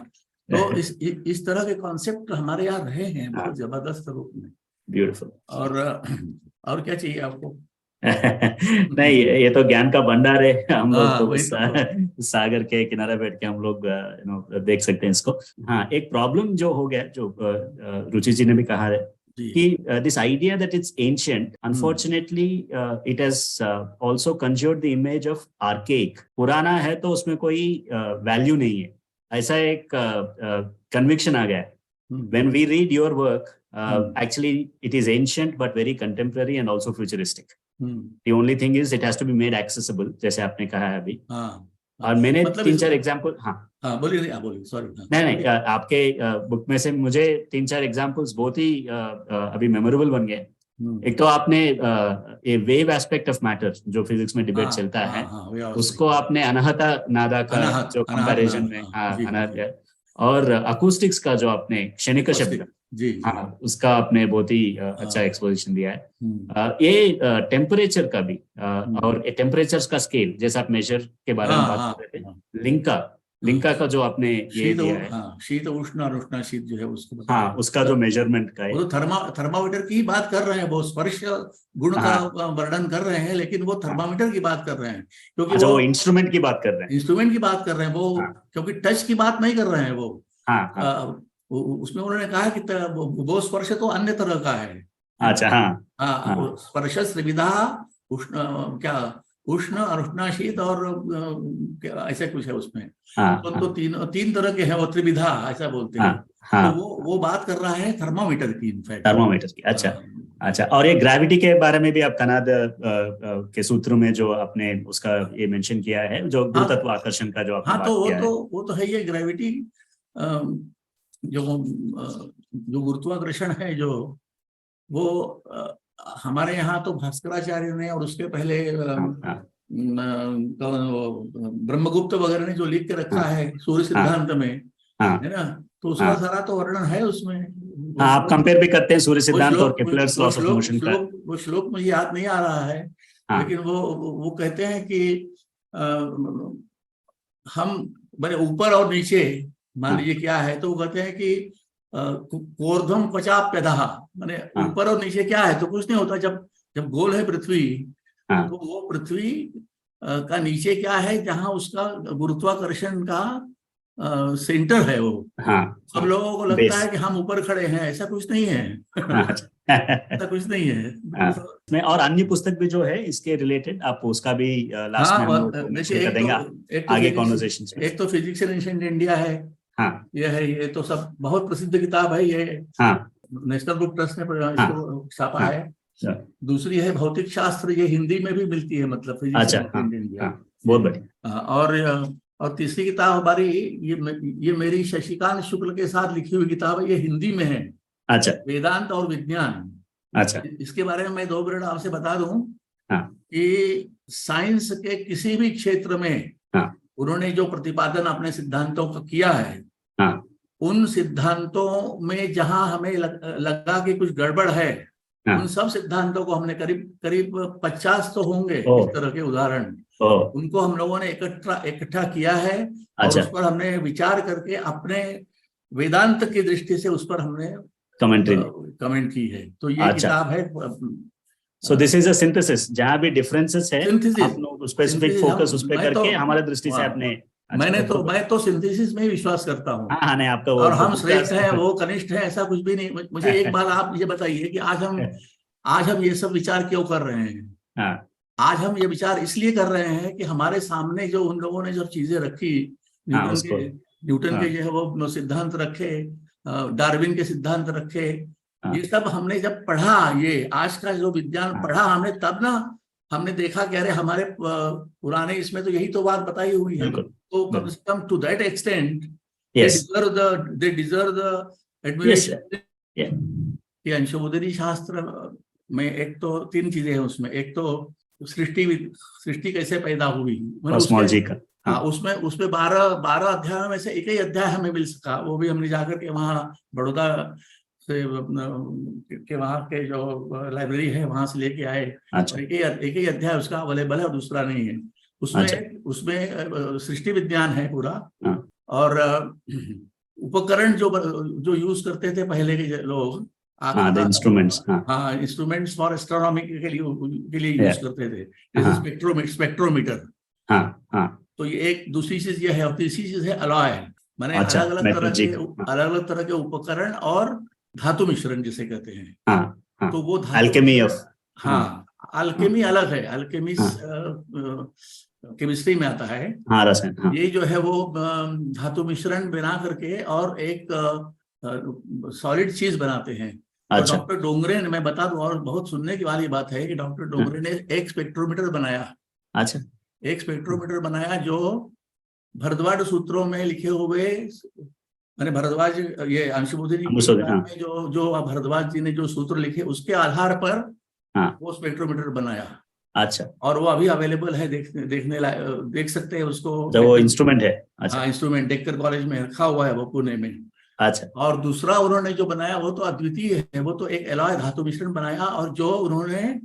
तो इस तरह के कॉन्सेप्ट हमारे यहाँ रहे हैं बहुत जबरदस्त रूप में। ब्यूटीफुल। और क्या चाहिए आपको? नहीं, ये तो ज्ञान का भंडार है। हम लोग तो सागर के किनारे बैठ के हम लोग देख सकते हैं इसको। हाँ, एक प्रॉब्लम जो हो गया, जो रुचि जी ने भी कहा है कि this idea that it's ancient, unfortunately it has also conjured the image of archaic. पुराना है तो उसमें कोई वैल्यू नहीं है, ऐसा एक conviction आ गया है। When we read your work, actually it is ancient but very contemporary and also futuristic. The only thing is it has to be made accessible, जैसे आपने कहा है अभी। और मैंने 3-4 एग्जाम्पल, हाँ बोलिए, सॉरी। नहीं, आपके बुक में से मुझे 3-4 एग्जाम्पल्स बहुत ही अभी मेमोरेबल बन गए। एक तो आपने ये वेव एस्पेक्ट ऑफ मैटर जो फिजिक्स में डिबेट चलता है, उसको आपने अनाहता नादा का जो कंपैरिजन में, अनाहत, और अकूस्टिक्स का जो आपने क्षणिक शब्द, हाँ, उसका आपने बहुत ही अच्छा एक्सपोजिशन दिया है। ये टेम्परेचर का भी, और टेम्परेचर का स्केल, जैसा आप मेजर के बारे में बात कर रहे थे, लिंका का जो आपने ये दिया है, शीत उष्ण और उष्ण शीत जो है उसको, हाँ, उसका जो मेजरमेंट का है, वो तो थर्मामीटर की बात कर रहे हैं, वो स्पर्श गुण का वर्णन कर रहे हैं, लेकिन वो थर्मामीटर की बात कर रहे हैं, क्योंकि वो इंस्ट्रूमेंट की बात कर रहे हैं, इंस्ट्रूमेंट की बात कर रहे हैं वो, क्योंकि टच की बात नहीं कर रहे हैं वो। उसमें उन्होंने कहा कि वो स्पर्श तो अन्य तरह का है। अच्छा, हाँ, स्पर्श त्रिविधा, उष्ण और उष्णाशीत और ऐसा कुछ है उसमें। तो तीन तरह के हैं वो, त्रिविधा ऐसा बोलते हैं। तो वो बात कर रहा है थर्मामीटर की, इनफैक्ट थर्मामीटर की। अच्छा, और ये ग्रेविटी के बारे में भी आप कनाड के सूत्रों में जो आपने उसका ये मेंशन किया है, जो गुरुत्व आकर्षण का जो आपने बात किया है, वो तो है ये ग्रेविटी, जो गुरुत्वाकर्षण है, जो वो हमारे यहाँ तो भास्कराचार्य ने, और उसके पहले ब्रह्मगुप्त वगैरह ने जो लिख के रखा है सूर्य सिद्धांत में, है ना, तो उसका सारा तो वर्णन है उसमें। आप कंपेयर भी करते हैं सूर्य सिद्धांत और केपलर्स लॉस ऑफ मोशन का। वो श्लोक मुझे याद नहीं आ रहा है, लेकिन वो कहते हैं कि हम बड़े ऊपर और नीचे, मान लीजिए क्या है, तो वो कहते हैं कि कोर्धम पचाप्यधः, माने ऊपर और नीचे क्या है, तो कुछ नहीं होता। जब गोल है पृथ्वी, तो वो पृथ्वी का नीचे क्या है, जहां उसका गुरुत्वाकर्षण का सेंटर है वो। सब लोगों को लगता है कि हम ऊपर खड़े हैं, ऐसा कुछ नहीं है। ऐसा कुछ नहीं है। और अन्य पुस्तक भी जो है इसके रिलेटेड, आप उसका भी लास्ट में हम मेंशन कर देंगे आगे कॉन्वर्सेशन में। एक तो फिजिक्स इन एंशिएंट इंडिया है, ये तो सब बहुत प्रसिद्ध किताब है ये, नेशनल बुक ट्रस्ट ने इसको छापा है। दूसरी है भौतिक शास्त्र, ये हिंदी में भी मिलती है, मतलब फिजिक्स इन एंशिएंट इंडिया, बहुत बढ़िया। और तीसरी किताब हमारी ये मेरी शशिकांत शुक्ल के साथ लिखी हुई किताब है, ये हिंदी में है। अच्छा, वेदांत और विज्ञान। अच्छा, इसके बारे में मैं 2 मिनट आपसे बता दूं कि साइंस के किसी भी क्षेत्र में उन्होंने जो प्रतिपादन अपने सिद्धांतों का किया है, उन सिद्धांतों में जहां हमें लगा कि कुछ गड़बड़ है, उन सब सिद्धांतों को हमने करीब 50 तो होंगे इस तरह के उदाहरण, उनको हम लोगों ने इकट्ठा किया है। और उस पर हमने विचार करके अपने वेदांत की दृष्टि से उस पर हमने कमेंट की है। तो ये किताब है so this is a synthesis, जहाँ भी डिफरेंसेस है Synthesis. आप लोग स्पेसिफिक Synthesis फोकस उस पे मैं तो- करके हमारे दृष्टि से हाँ, आपने मैं तो सिंथेसिस में ही विश्वास करता हूँ। हाँ नहीं, आपका वो और हम तो श्रेष्ठ हैं, वो कनिष्ठ है, ऐसा कुछ भी नहीं। मुझे एक बात आप ये बताइए कि आज हम ये सब विचार क्यों कर रहे हैं? हाँ आज हम ये विचार इसलिए कर रहे हैं कि हमारे सामने जो उन लोगों ने जो चीजें रखी, हाँ, उसको न्यूटन के हाँ। जो है वो सिद्धांत रखे, डार्विन के सिद्धांत रखे, हाँ। ये सब हमने जब पढ़ा, ये आज का जो विज्ञान हाँ। पढ़ा हमने, तब ना हमने देखा कि अरे हमारे पुराने इसमें तो यही तो बात बताई हुई है। बिल्कुल, तो कम से कम to that extent yes they deserve the yes admiration। कि अंशोधनी शास्त्र में एक तो 3 चीजें हैं उसमें। एक तो सृष्टि कैसे पैदा हुई, मतलब कॉस्मोलॉजी का। हाँ, उसमें 12 अध्यायों में से एक ही अध्याय हमें मिल सका, वो भी हमने जाकर के वहाँ बड़ौदा से के वहाँ के जो लाइब्रेरी है वहां से लेके आए। अच्छा। एक ही अध्याय उसका अवेलेबल है और दूसरा नहीं है। उसमें सृष्टि विज्ञान है पूरा। हाँ। और उपकरण जो यूज करते थे पहले के लोग, इंस्ट्रूमेंट्स, हाँ, इंस्ट्रूमेंट्स फॉर एस्ट्रोनॉमी के लिए यूज करते थे, जैसे स्पेक्ट्रोमीटर। हाँ हाँ। तो ये एक दूसरी चीज ये है, और तीसरी चीज है अलॉय, माने अच्छा, अलग अलग तरह के उपकरण और धातु मिश्रण जिसे कहते हैं। हाँ हाँ। तो वो अल्केमी ऑफ, हाँ, अल्केमी अलग है, अल्केमी केमिस्ट्री में आता है। हाँ, रसायन। हाँ। ये जो है वो धातु मिश्रण बना करके और एक सॉलिड चीज बनाते हैं। अच्छा। और डॉक्टर डोंगरे ने, मैं बता दूं, और बहुत सुनने की वाली बात है कि डॉक्टर डोंगरे ने एक स्पेक्ट्रोमीटर बनाया। अच्छा। एक स्पेक्ट्रोमीटर बनाया जो भरद्वाज सूत्रों में लिखे हुए, मैंने भरद्वाज, ये अंशुबोधिनी में जो भरद्वाज जी ने जो सूत्र लिखे उसके आधार पर वो स्पेक्ट्रोमीटर बनाया। अच्छा। और वो अभी अवेलेबल है, देख सकते हैं उसको। तो वो इंस्ट्रूमेंट है? अच्छा। हाँ, इंस्ट्रूमेंट डेक्कर कॉलेज में रखा हुआ है वो, पुणे में। अच्छा। और दूसरा उन्होंने जो बनाया वो तो अद्वितीय है, वो तो एक एलॉय धातु मिश्रण बनाया, और जो उन्होंने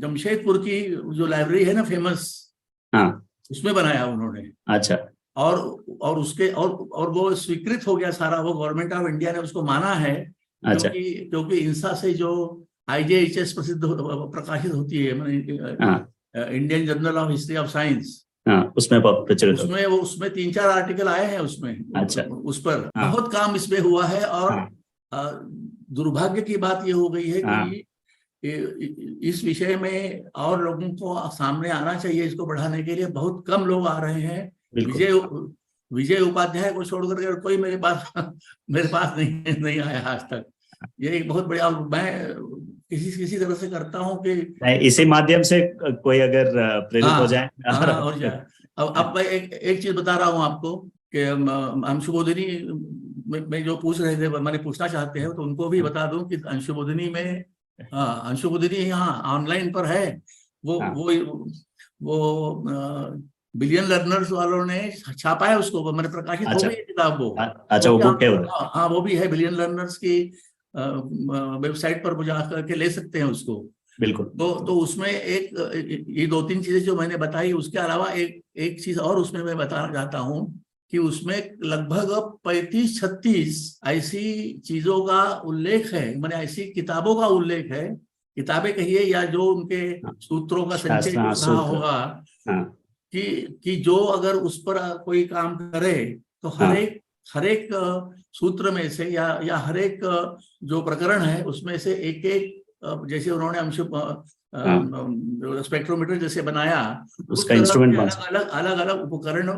जमशेदपुर की जो लाइब्रेरी है ना फेमस, हाँ, उसमें बनाया उन्होंने। अच्छा। और उसके और वो स्वीकृत हो गया सारा, वो गवर्नमेंट ऑफ इंडिया ने उसको माना है। अच्छा। क्योंकि इंसा से जो IJHS प्रकाशित होती है, Indian journal of history of science, उसमें 3-4 आर्टिकल आए हैं उसमें। अच्छा। उस पर बहुत काम इसमें हुआ है। और दुर्भाग्य की बात ये हो गई है कि इस विषय में और लोगों को सामने आना चाहिए, इसको बढ़ाने के लिए बहुत कम लोग आ रहे हैं। विजय उपाध्याय को छोड़कर कोई मेरे पास नहीं आया आज तक। ये एक बहुत बढ़िया, मैं किसी तरह से करता हूँ कि इसी माध्यम से कोई अगर प्रेरित हो जाए। हो जाए। अब मैं एक चीज बता रहा हूँ आपको कि अंशुबोधिनी में जो पूछ रहे थे, मैंने पूछना चाहते हैं, तो उनको भी बता दूं कि अंशुबोधिनी में, अंशुबोधिनी यहाँ ऑनलाइन पर है। वो बिलियन लर्नर्स वालों ने छापा है उसको, मैंने प्रकाशित हो गई किताब वो। अच्छा, वो बुक है। हाँ, वो भी है, बिलियन लर्नर्स की वेबसाइट पर जा करके ले सकते हैं उसको। बिल्कुल। तो उसमें ये 2-3 चीजें जो मैंने बताई, उसके अलावा एक चीज और उसमें मैं बताना चाहता हूँ कि उसमें लगभग 35-36 ऐसी चीजों का उल्लेख है, मैंने ऐसी किताबों का उल्लेख है, किताबें कहिए या जो उनके सूत्रों का संचय रहा होगा, कि जो अगर उस पर कोई काम करे तो हर एक सूत्र में से या हर एक जो प्रकरण है उसमें से एक जैसे उन्होंने स्पेक्ट्रोमीटर जैसे बनाया, उसका इंस्ट्रूमेंट अलग अलग उपकरण,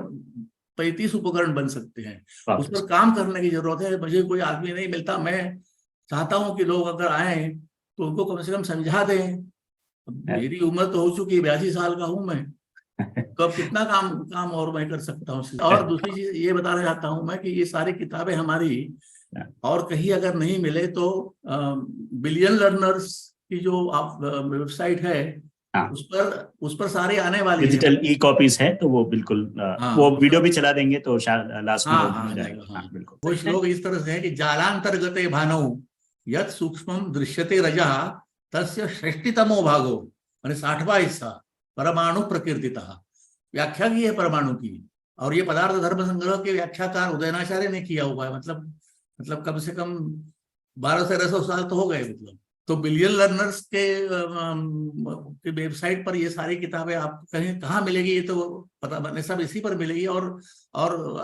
35 उपकरण बन सकते हैं। उस पर काम करने की जरूरत है। मुझे कोई आदमी नहीं मिलता, मैं चाहता हूं कि लोग अगर आए तो उनको कम से कम समझा दें। मेरी उम्र तो हो चुकी है, 82 साल का हूं मैं, तो अब कितना काम और मैं कर सकता हूँ। और दूसरी चीज ये बताना चाहता हूँ मैं कि ये सारी किताबें हमारी और कहीं अगर नहीं मिले तो बिलियन लर्नर्स की जो वेबसाइट है, उस पर सारे आने वाली डिजिटल ई-कॉपीज है, तो वो बिल्कुल वो वीडियो भी चला देंगे तो शायद लास्ट में हो जाएगा। बिल्कुल। वो श्लोक इस तरह से है कि जालांतर्गते भानौ यत् सूक्ष्मं दृश्यते रजः तस्य षष्टितमो भागो, माने 60वां हिस्सा परमाणु प्रकीर्तितः। व्याख्या की है परमाणु की, और ये पदार्थ धर्म संग्रह के व्याख्याकार उदयनाचार्य ने किया हुआ है। मतलब कम से कम 1200-1300 साल तो हो गए। मतलब तो बिलियन लर्नर्स के वेबसाइट पर ये सारी किताबें आप कहीं कहाँ मिलेगी ये तो पता नहीं, सब इसी पर मिलेगी। और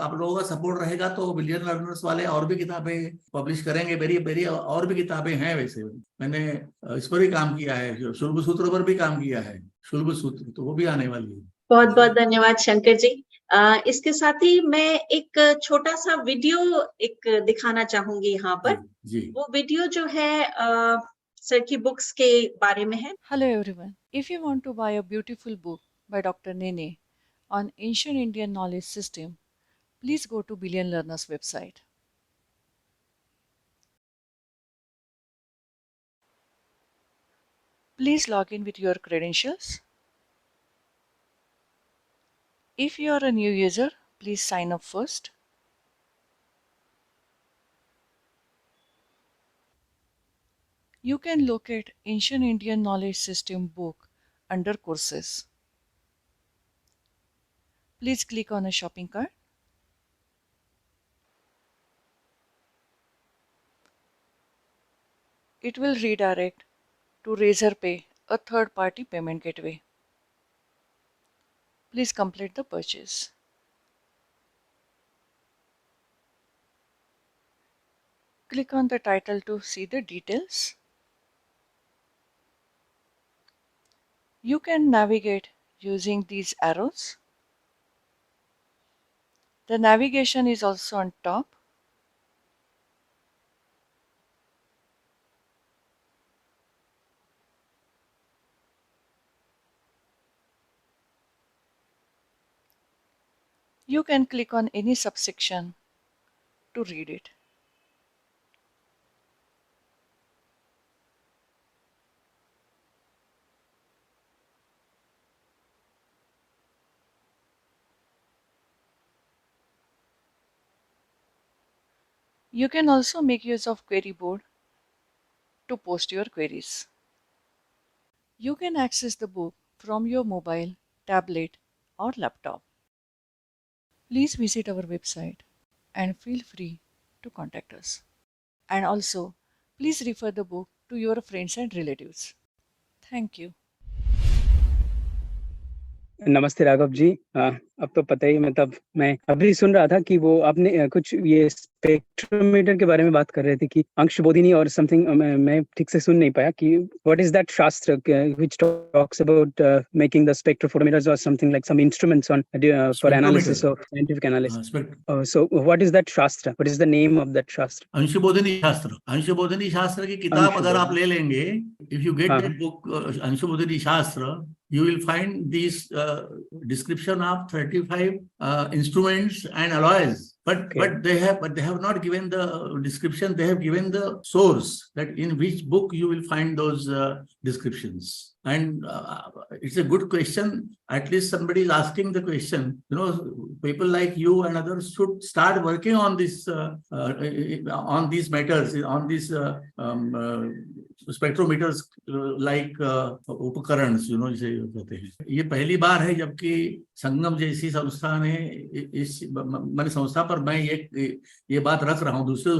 आप लोगों का सपोर्ट रहेगा तो बिलियन लर्नर्स वाले और भी किताबें पब्लिश करेंगे। मेरी मेरी और भी किताबें हैं, वैसे मैंने इस पर भी काम किया है, शुल्ब सूत्र पर भी काम किया है, शुल्ब सूत्र, तो वो भी आने वाली है। बहुत बहुत धन्यवाद शंकर जी। इसके साथ ही मैं एक छोटा सा वीडियो एक दिखाना चाहूंगी यहाँ पर। जी वो वीडियो जो है सर की बुक्स के बारे में है। Hello everyone. If you want to buy a beautiful book by Dr. Nene on ancient Indian knowledge system, please go to Billion Learners website. Please log in with your credentials. If you are a new user, please sign up first. You can locate Ancient Indian Knowledge System book under courses. Please click on a shopping cart. It will redirect to Razorpay, a third-party payment gateway. Please complete the purchase. Click on the title to see the details. You can navigate using these arrows. The navigation is also on top. You can click on any subsection to read it. You can also make use of query board to post your queries. You can access the book from your mobile, tablet, or laptop. Please visit our website and feel free to contact us. And also, please refer the book to your friends and relatives. Thank you. नमस्ते राघव जी। अब तो पता ही, मतलब मैं अभी सुन रहा था कि वो आपने कुछ ये स्पेक्ट्रोमीटर के बारे में बात कर रहे थे कि अंशबोधिनी और समथिंग, मैं ठीक से सुन नहीं पाया कि what is that shastra which talks about making the spectrophotometers और something like some instruments on for analysis of scientific analysis. So what is that shastra, what is the name of that shastra? Anshabodhini शास्त्र। अंशबोधिनी शास्त्र की किताब अगर आप ले लेंगे, if you get that book Anshabodhini shastra, you will find these description of 35 instruments and alloys, but they have not given the description. They have given the source, that in which book you will find those descriptions. And it's a good question. At least somebody is asking the question. You know, people like you and others should start working on this on these matters, on these spectrometers, like उपकरणs, you know, जिसे कहते हैं। ये पहली बार है जबकि संगम जैसी संस्था ने इस मैंने संस्था पर मैं ये बात रख रहा हूँ। दूसरे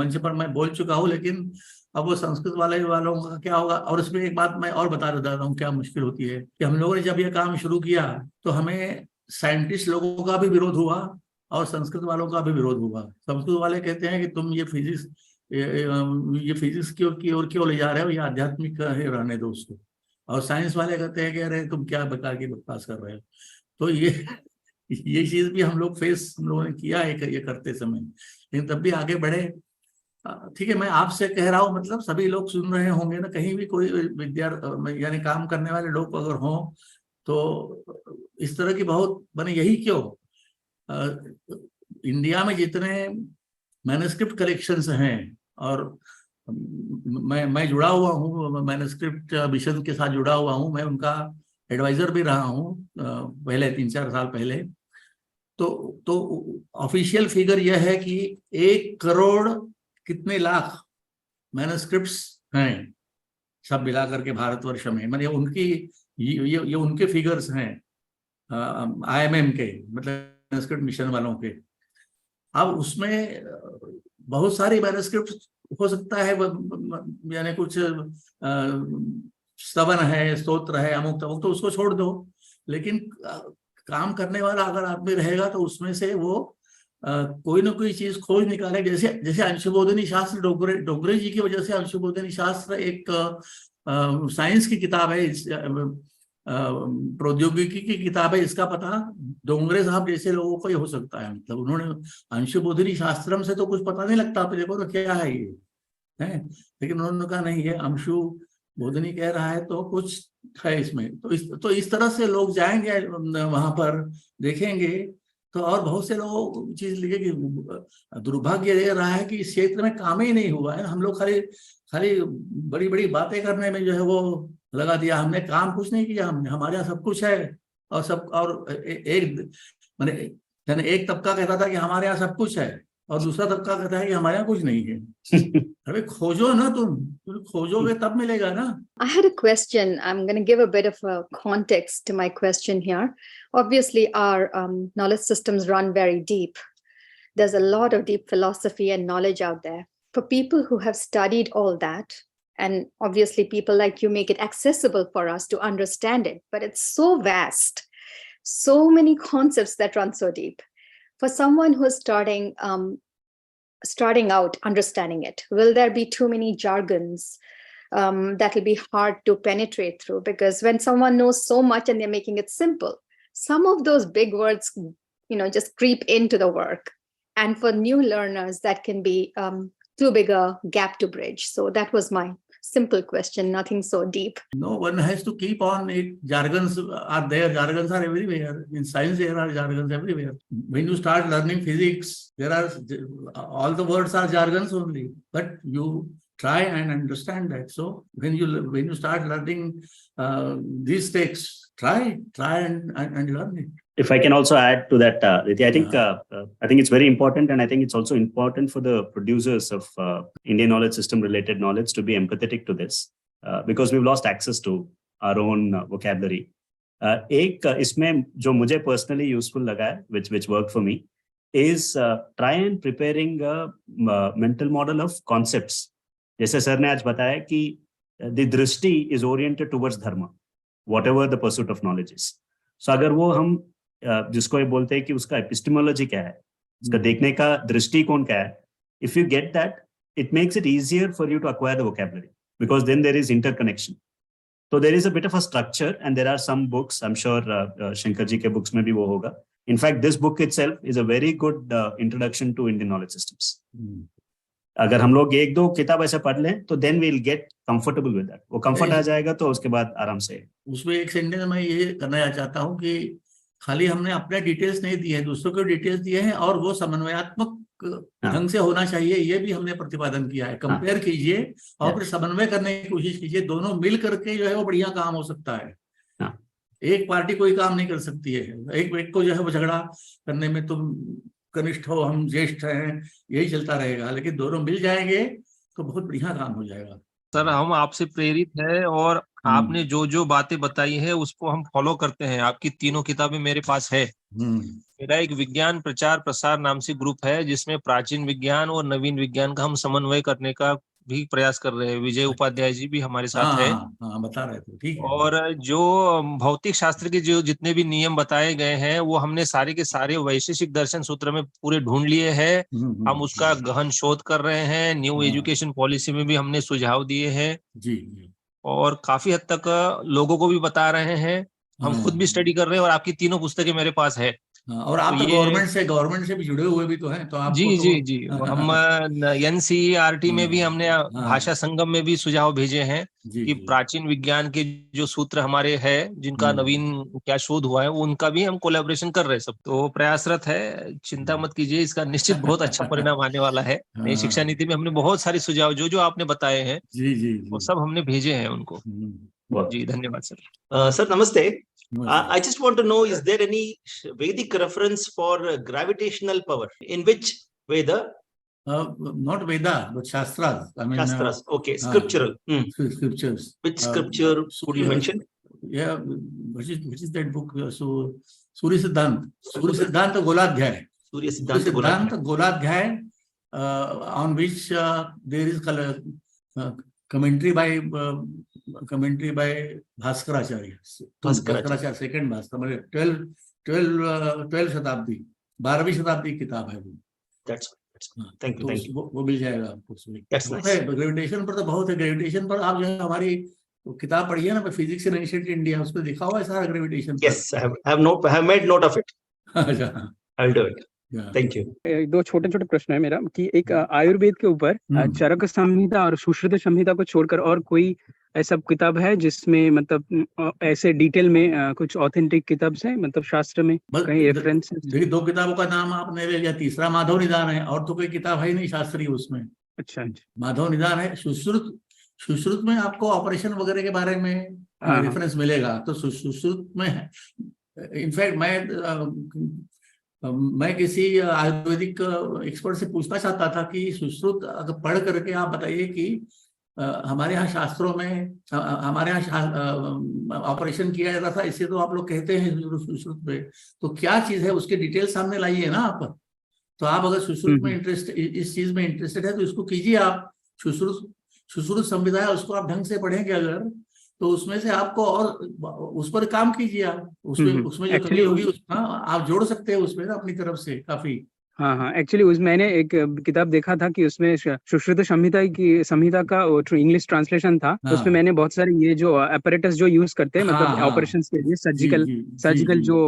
मंच पर मैं बोल चुका हूँ, लेकिन अब वो संस्कृत वालों का क्या होगा। और इसमें एक बात मैं और बता देता हूँ क्या मुश्किल होती है कि हम लोगों ने जब ये काम शुरू किया तो हमें साइंटिस्ट लोगों का भी विरोध हुआ और संस्कृत वालों का भी विरोध हुआ। संस्कृत वाले कहते हैं कि तुम ये फिजिक्स की ओर क्यों ले जा रहे हो, ये आध्यात्मिक रहने दो उसको। और साइंस वाले कहते हैं कि अरे तुम क्या बेकार की बकवास कर रहे हो। तो ये चीज भी हम लोगों ने किया है ये करते समय, लेकिन तब भी आगे बढ़े। ठीक है, मैं आपसे कह रहा हूँ, मतलब सभी लोग सुन रहे होंगे ना, कहीं भी कोई विद्यार्थी यानी काम करने वाले लोग अगर हों तो इस तरह की बहुत बने। यही क्यों इंडिया में जितने मैन्युस्क्रिप्ट कलेक्शंस हैं, और मैं जुड़ा हुआ हूँ, मैन्युस्क्रिप्ट मिशन के साथ जुड़ा हुआ हूँ, मैं उनका एडवाइजर भी रहा हूँ पहले 3-4 साल पहले। तो ऑफिशियल फिगर यह है कि 1 करोड़ कितने लाख मैन्युस्क्रिप्ट्स हैं सब मिलाकर के भारतवर्ष में। मतलब ये उनके फिगर्स हैं IMM के, मतलब मैन्युस्क्रिप्ट मिशन वालों के। अब उसमें बहुत सारी मैन्युस्क्रिप्ट हो सकता है यानी कुछ स्तवन है, स्तोत्र है, अमुक तमुक, तो उसको छोड़ दो, लेकिन काम करने वाला अगर आदमी रहेगा तो उसमें से वो कोई ना कोई चीज खोज निकाले। जैसे जैसे अंशुबोधिनी शास्त्र डोगरे जी की वजह से अंशुबोधिनी शास्त्र एक साइंस की किताब है, प्रौद्योगिकी की किताब है, इसका पता डोंगरे साहब जैसे लोगों को ही हो सकता है। मतलब उन्होंने अंशुबोधिनी शास्त्रम से तो कुछ पता नहीं लगता अपने को, तो क्या है ये है, लेकिन उन्होंने कहा नहीं, ये अंशु बोधनी कह रहा है तो कुछ है इसमें। तो इस तरह से लोग जाएंगे वहां पर, देखेंगे, तो और बहुत से लोग चीज लिखे कि दुर्भाग्य ये रहा है कि इस क्षेत्र में काम ही नहीं हुआ है। हम लोग खाली खाली बड़ी बड़ी बातें करने में जो है वो लगा दिया, हमने काम कुछ नहीं किया। हमने, हमारे यहाँ सब कुछ है, और सब, और एक मैंने एक तबका कहता था कि हमारे यहाँ सब कुछ है, और दूसरा तबका कहता है कि हमारे यहाँ कुछ नहीं है। अरे खोजो ना, तुम खोजोगे तब मिलेगा ना। I had a question. I'm going to give a bit of a context to my question here. Obviously, our knowledge systems run very deep. There's a lot of deep philosophy and knowledge out there. For people who have studied all that, and obviously people like you make it accessible for us to understand it, but it's so vast, so many concepts that run so deep. For someone who is starting out understanding it, will there be too many jargons that will be hard to penetrate through? Because when someone knows so much and they're making it simple, some of those big words, just creep into the work. And for new learners, that can be too big a gap to bridge. So that was my simple question, nothing so deep. No, one has to keep on it. Jargons are there. Jargons are everywhere. In science, there are jargons everywhere. When you start learning physics, there are all the words are jargons only. But you try and understand that. So when you start learning these texts, try and learn it. If I can also add to that, Riti, I think it's very important, and I think it's also important for the producers of Indian knowledge system related knowledge to be empathetic to this, because we've lost access to our own vocabulary. एक इसमें जो मुझे personally useful लगा है, which worked for me, is try and preparing a mental model of concepts. जैसे सर ने आज बताया कि the दृष्टि is oriented towards dharma, whatever the pursuit of knowledge is. So अगर वो हम जिसको ये बोलते हैं कि उसका एपिस्टेमोलॉजी क्या है, उसका देखने का दृष्टिकोण क्या है, if you get that, it makes it easier for you to acquire the vocabulary, because then there is interconnection. So there is a bit of a structure, and there are some books, I'm sure Shankar ji के books में भी वो होगा. In fact, this book itself is a very good introduction to Indian knowledge systems. अगर हम लोग एक दो किताब ऐसे पढ़ लें तो then we'll get comfortable with that. वो comfort आ जाएगा तो उसके बाद आराम से। उसमें एक सेंटेंस मैं ये करना चाहता हूँ कि खाली हमने अपने डिटेल्स नहीं दिए हैं, दूसरों के डिटेल्स दिए हैं, और वो समन्वयात्मक ढंग से होना चाहिए, ये भी हमने प्रतिपादन किया है। कंपेयर कीजिए और फिर समन्वय करने की कोशिश कीजिए, दोनों मिल करके जो है वो बढ़िया काम हो सकता है। एक पार्टी कोई काम नहीं कर सकती है, एक को जो है वो झगड़ा करने में तुम कनिष्ठ हो, हम ज्येष्ठ हैं, यही चलता रहेगा, लेकिन दोनों मिल जाएंगे तो बहुत बढ़िया काम हो जाएगा। सर, हम आपसे प्रेरित हैं और आपने जो बातें बताई है उसको हम फॉलो करते हैं। आपकी तीनों किताबें मेरे पास है। मेरा एक विज्ञान प्रचार प्रसार नाम से ग्रुप है जिसमें प्राचीन विज्ञान और नवीन विज्ञान का हम समन्वय करने का भी प्रयास कर रहे हैं। विजय उपाध्याय जी भी हमारे साथ है। बता रहे थे, ठीक है। और जो भौतिक शास्त्र के जो जितने भी नियम बताए गए हैं वो हमने सारे के सारे वैशेषिक दर्शन सूत्र में पूरे ढूंढ लिए हैं। हम उसका गहन शोध कर रहे हैं। न्यू एजुकेशन पॉलिसी में भी हमने सुझाव दिए हैं जी, और काफी हद तक लोगों को भी बता रहे हैं। हम खुद भी स्टडी कर रहे हैं और आपकी तीनों पुस्तकें मेरे पास है। और आप तो गवर्नमेंट से भी जुड़े हुए भी तो हैं, तो आप जी हम NCERT में भी हमने भाषा संगम में भी सुझाव भेजे हैं कि प्राचीन विज्ञान के जो सूत्र हमारे हैं जिनका नवीन क्या शोध हुआ है उनका भी हम कोलैबोरेशन कर रहे हैं। सब तो प्रयासरत है, चिंता मत कीजिए, इसका निश्चित बहुत अच्छा परिणाम आने वाला है। नई शिक्षा नीति में हमने बहुत सारे सुझाव जो आपने बताए हैं वो सब हमने भेजे हैं उनको। जी धन्यवाद sir. Sir, namaste. I just want to know, is there any Vedic reference for gravitational power? In which Veda? Not Veda, but Shastras. I mean, Shastras. Okay, scriptural. Scriptures. Which scripture would you mention? Yeah, which is that book? So, Surya Siddhanta Goladhyay. Surya Siddhanta Goladhyay. on which there is commentary by Bhaskaracharya. Bhaskaracharya, second Bhaskar, 12th शताब्दी, 12वीं शताब्दी की किताब है वो. That's thank you, thank you. वो मिल जाएगा आपको उसमें. That's nice. ग्रेविटेशन पर तो बहुत है. ग्रेविटेशन पर आप जो है हमारी किताब पढ़िए ना, फिजिक्स इन एंशिएंट इंडिया, उसमें लिखा हुआ है सारा gravitation. Yes, I have made note of it. I'll do it. Thank you. दो छोटे छोटे प्रश्न है मेरा कि एक आयुर्वेद के ऊपर चरक संहिता और सुश्रुत संहिता को छोड़कर और कोई ऐसा किताब है जिसमें मतलब ऐसे डिटेल में कुछ ऑथेंटिक किताब है, मतलब शास्त्र में कहीं रेफरेंस? देखिए, 2 किताबों का नाम आपने ले लिया, तीसरा माधव निदान है, और तो कोई किताब है ही नहीं शास्त्रीय उसमें. अच्छा, माधव निदान है. सुश्रुत में आपको ऑपरेशन वगैरह के बारे में रेफरेंस मिलेगा. तो सुश्रुत में इनफैक्ट मैं किसी आयुर्वेदिक एक्सपर्ट से पूछना चाहता था कि सुश्रुत अगर पढ़ करके आप बताइए कि हमारे यहाँ शास्त्रों में, हमारे यहाँ ऑपरेशन किया जाता था, इससे तो आप लोग कहते हैं सुश्रुत में, तो क्या चीज है उसके डिटेल सामने लाइए ना आप. तो आप अगर सुश्रुत में इस चीज में इंटरेस्टेड है तो इसको कीजिए आप. सुश्रुत संविधा है, उसको आप ढंग से पढ़ेंगे अगर, तो उसमें से आपको और उस पर काम कीजिए आप. उसमें जो कमी होगी आप जोड़ सकते हैं उसमें ना अपनी तरफ से काफी. हाँ, एक्चुअली मैंने एक किताब देखा था कि उसमें सुश्रुत संहिता का इंग्लिश ट्रांसलेशन था. उसमें मैंने बहुत सारे ये जो अपैरेटस जो यूज करते हैं मतलब ऑपरेशंस के लिए सर्जिकल जो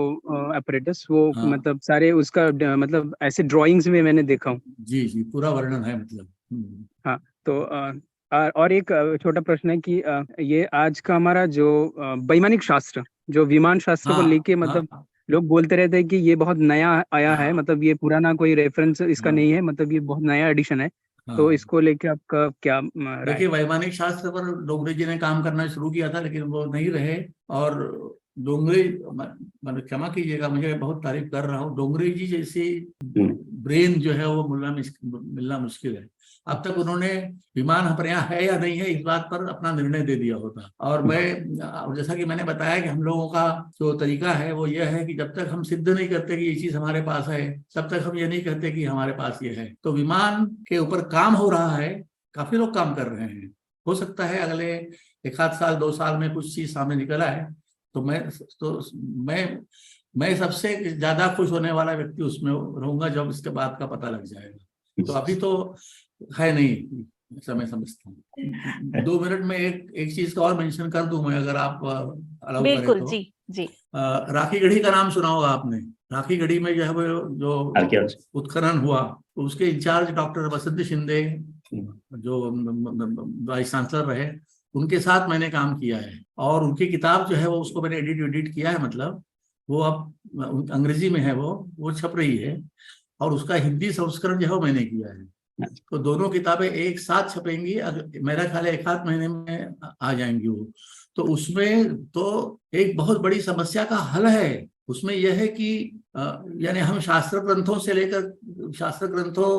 अपैरेटस, वो मतलब सारे उसका मतलब ऐसे ड्राइंग्स में मैंने देखा हूँ. जी, पूरा वर्णन है मतलब. हाँ, तो और एक छोटा प्रश्न है कि ये आज का हमारा जो वैमानिक शास्त्र, जो विमान शास्त्र को लेके मतलब लोग बोलते रहते हैं कि ये बहुत नया आया है, मतलब ये पुराना कोई रेफरेंस इसका नहीं है, मतलब ये बहुत नया एडिशन है. तो इसको लेके आपका क्या राय? देखिए, वैमानिक शास्त्र पर डोंगरे जी ने काम करना शुरू किया था, लेकिन वो नहीं रहे. और डोंगरे, मतलब क्षमा कीजिएगा, मुझे बहुत तारीफ कर रहा हूँ, डोंगरे जी जैसी ब्रेन जो है वो मिलना मुश्किल है. अब तक उन्होंने विमान हमारे यहाँ है या नहीं है इस बात पर अपना निर्णय दे दिया होता. और मैं, जैसा कि मैंने बताया कि हम लोगों का जो तरीका है वो ये है कि जब तक हम सिद्ध नहीं करते कि ये चीज हमारे पास है, तब तक हम ये नहीं कहते कि हमारे पास ये है. तो विमान के ऊपर काम हो रहा है, काफी लोग काम कर रहे हैं. हो सकता है अगले 1 साल 2 साल में कुछ चीज सामने निकल आए. तो मैं सबसे ज्यादा खुश होने वाला व्यक्ति उसमें रहूंगा जब इसके बाद का पता लग जाएगा. तो अभी तो है नहीं, समय समझता हूँ. 2 मिनट में एक चीज का और मेंशन कर दूं मैं, अगर आप अलाउ करें तो. बिल्कुल, जी. राखी गढ़ी का नाम सुना होगा आपने. राखी गढ़ी में जो है वो जो उत्खनन हुआ, तो उसके इंचार्ज डॉक्टर वसंत शिंदे जो वाइस चांसलर रहे, उनके साथ मैंने काम किया है. और उनकी किताब जो है वो उसको मैंने एडिट किया है, मतलब वो अब अंग्रेजी में है, वो छप रही है. और उसका हिंदी संस्करण जो है मैंने किया है. तो दोनों किताबें एक साथ छपेंगी, मेरा ख्याल है 1 महीने में आ जाएंगी वो. तो उसमें तो एक बहुत बड़ी समस्या का हल है. उसमें यह है कि यानी हम शास्त्र ग्रंथों से लेकर शास्त्र ग्रंथों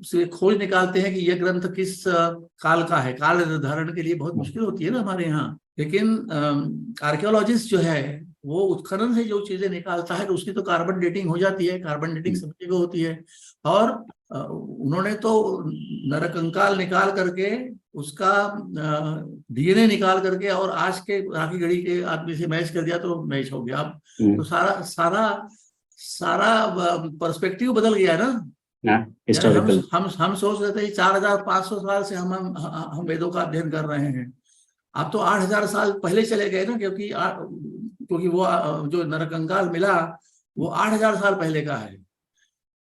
से खोज निकालते हैं कि यह ग्रंथ किस काल का है. काल निर्धारण के लिए बहुत मुश्किल होती है ना हमारे यहाँ. लेकिन आर्कियोलॉजिस्ट जो है वो उत्खनन से जो चीजें निकालता है तो उसकी तो कार्बन डेटिंग हो जाती है. कार्बन डेटिंग सब जगह होती है. और उन्होंने तो नरकंकाल निकाल करके उसका डीएनए निकाल करके और आज के राखी गढ़ी के आदमी से मैच कर दिया तो मैच हो गया. अब तो सारा पर्सपेक्टिव बदल गया ना. हम सोच रहे थे 4500 साल से हम वेदों का अध्ययन कर रहे हैं. अब तो 8000 साल पहले चले गए ना, क्योंकि वो जो नरकंकाल मिला वो 8000 साल पहले का है.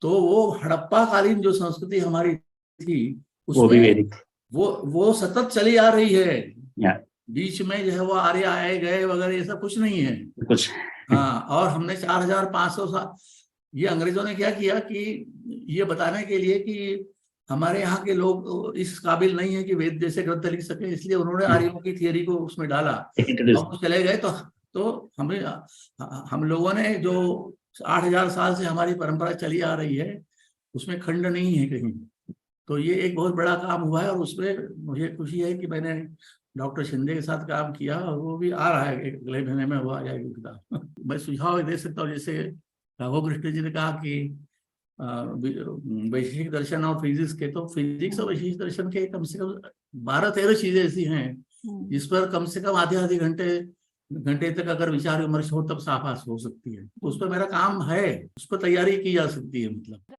तो वो हड़प्पा कालीन जो संस्कृति हमारी थी उसमें वो सतत चली आ रही है. बीच में जो है वो आर्य आए गए वगैरह ये सब कुछ नहीं है कुछ. हाँ, और हमने 4500 साल, ये अंग्रेजों ने क्या किया कि ये बताने के लिए कि हमारे यहाँ के लोग इस काबिल नहीं है कि वेद जैसे ग्रंथ लिख सके, इसलिए उन्होंने आर्यों की थियरी को उसमें डाला और चले गए. तो हम लोगों ने जो 8000 साल से हमारी परंपरा चली आ रही है उसमें खंड नहीं है कहीं. तो ये एक बहुत बड़ा काम हुआ है और उसमें मुझे खुशी है कि मैंने डॉक्टर शिंदे के साथ काम किया और वो भी आ रहा है, अगले महीने में वो आ जाएगी किताब. मैं सुझाव दे सकता हूँ, जैसे राघव कृष्ण जी ने कहा कि वैशेषिक दर्शन और फिजिक्स के, तो फिजिक्स और वैशेषिक दर्शन के कम से कम 12-13 चीजें ऐसी हैं जिस पर कम से कम आधे घंटे तक अगर विचार विमर्श हो तब साफास हो सकती है। तो उस पर मेरा काम है, उस पर तैयारी की जा सकती है। मतलब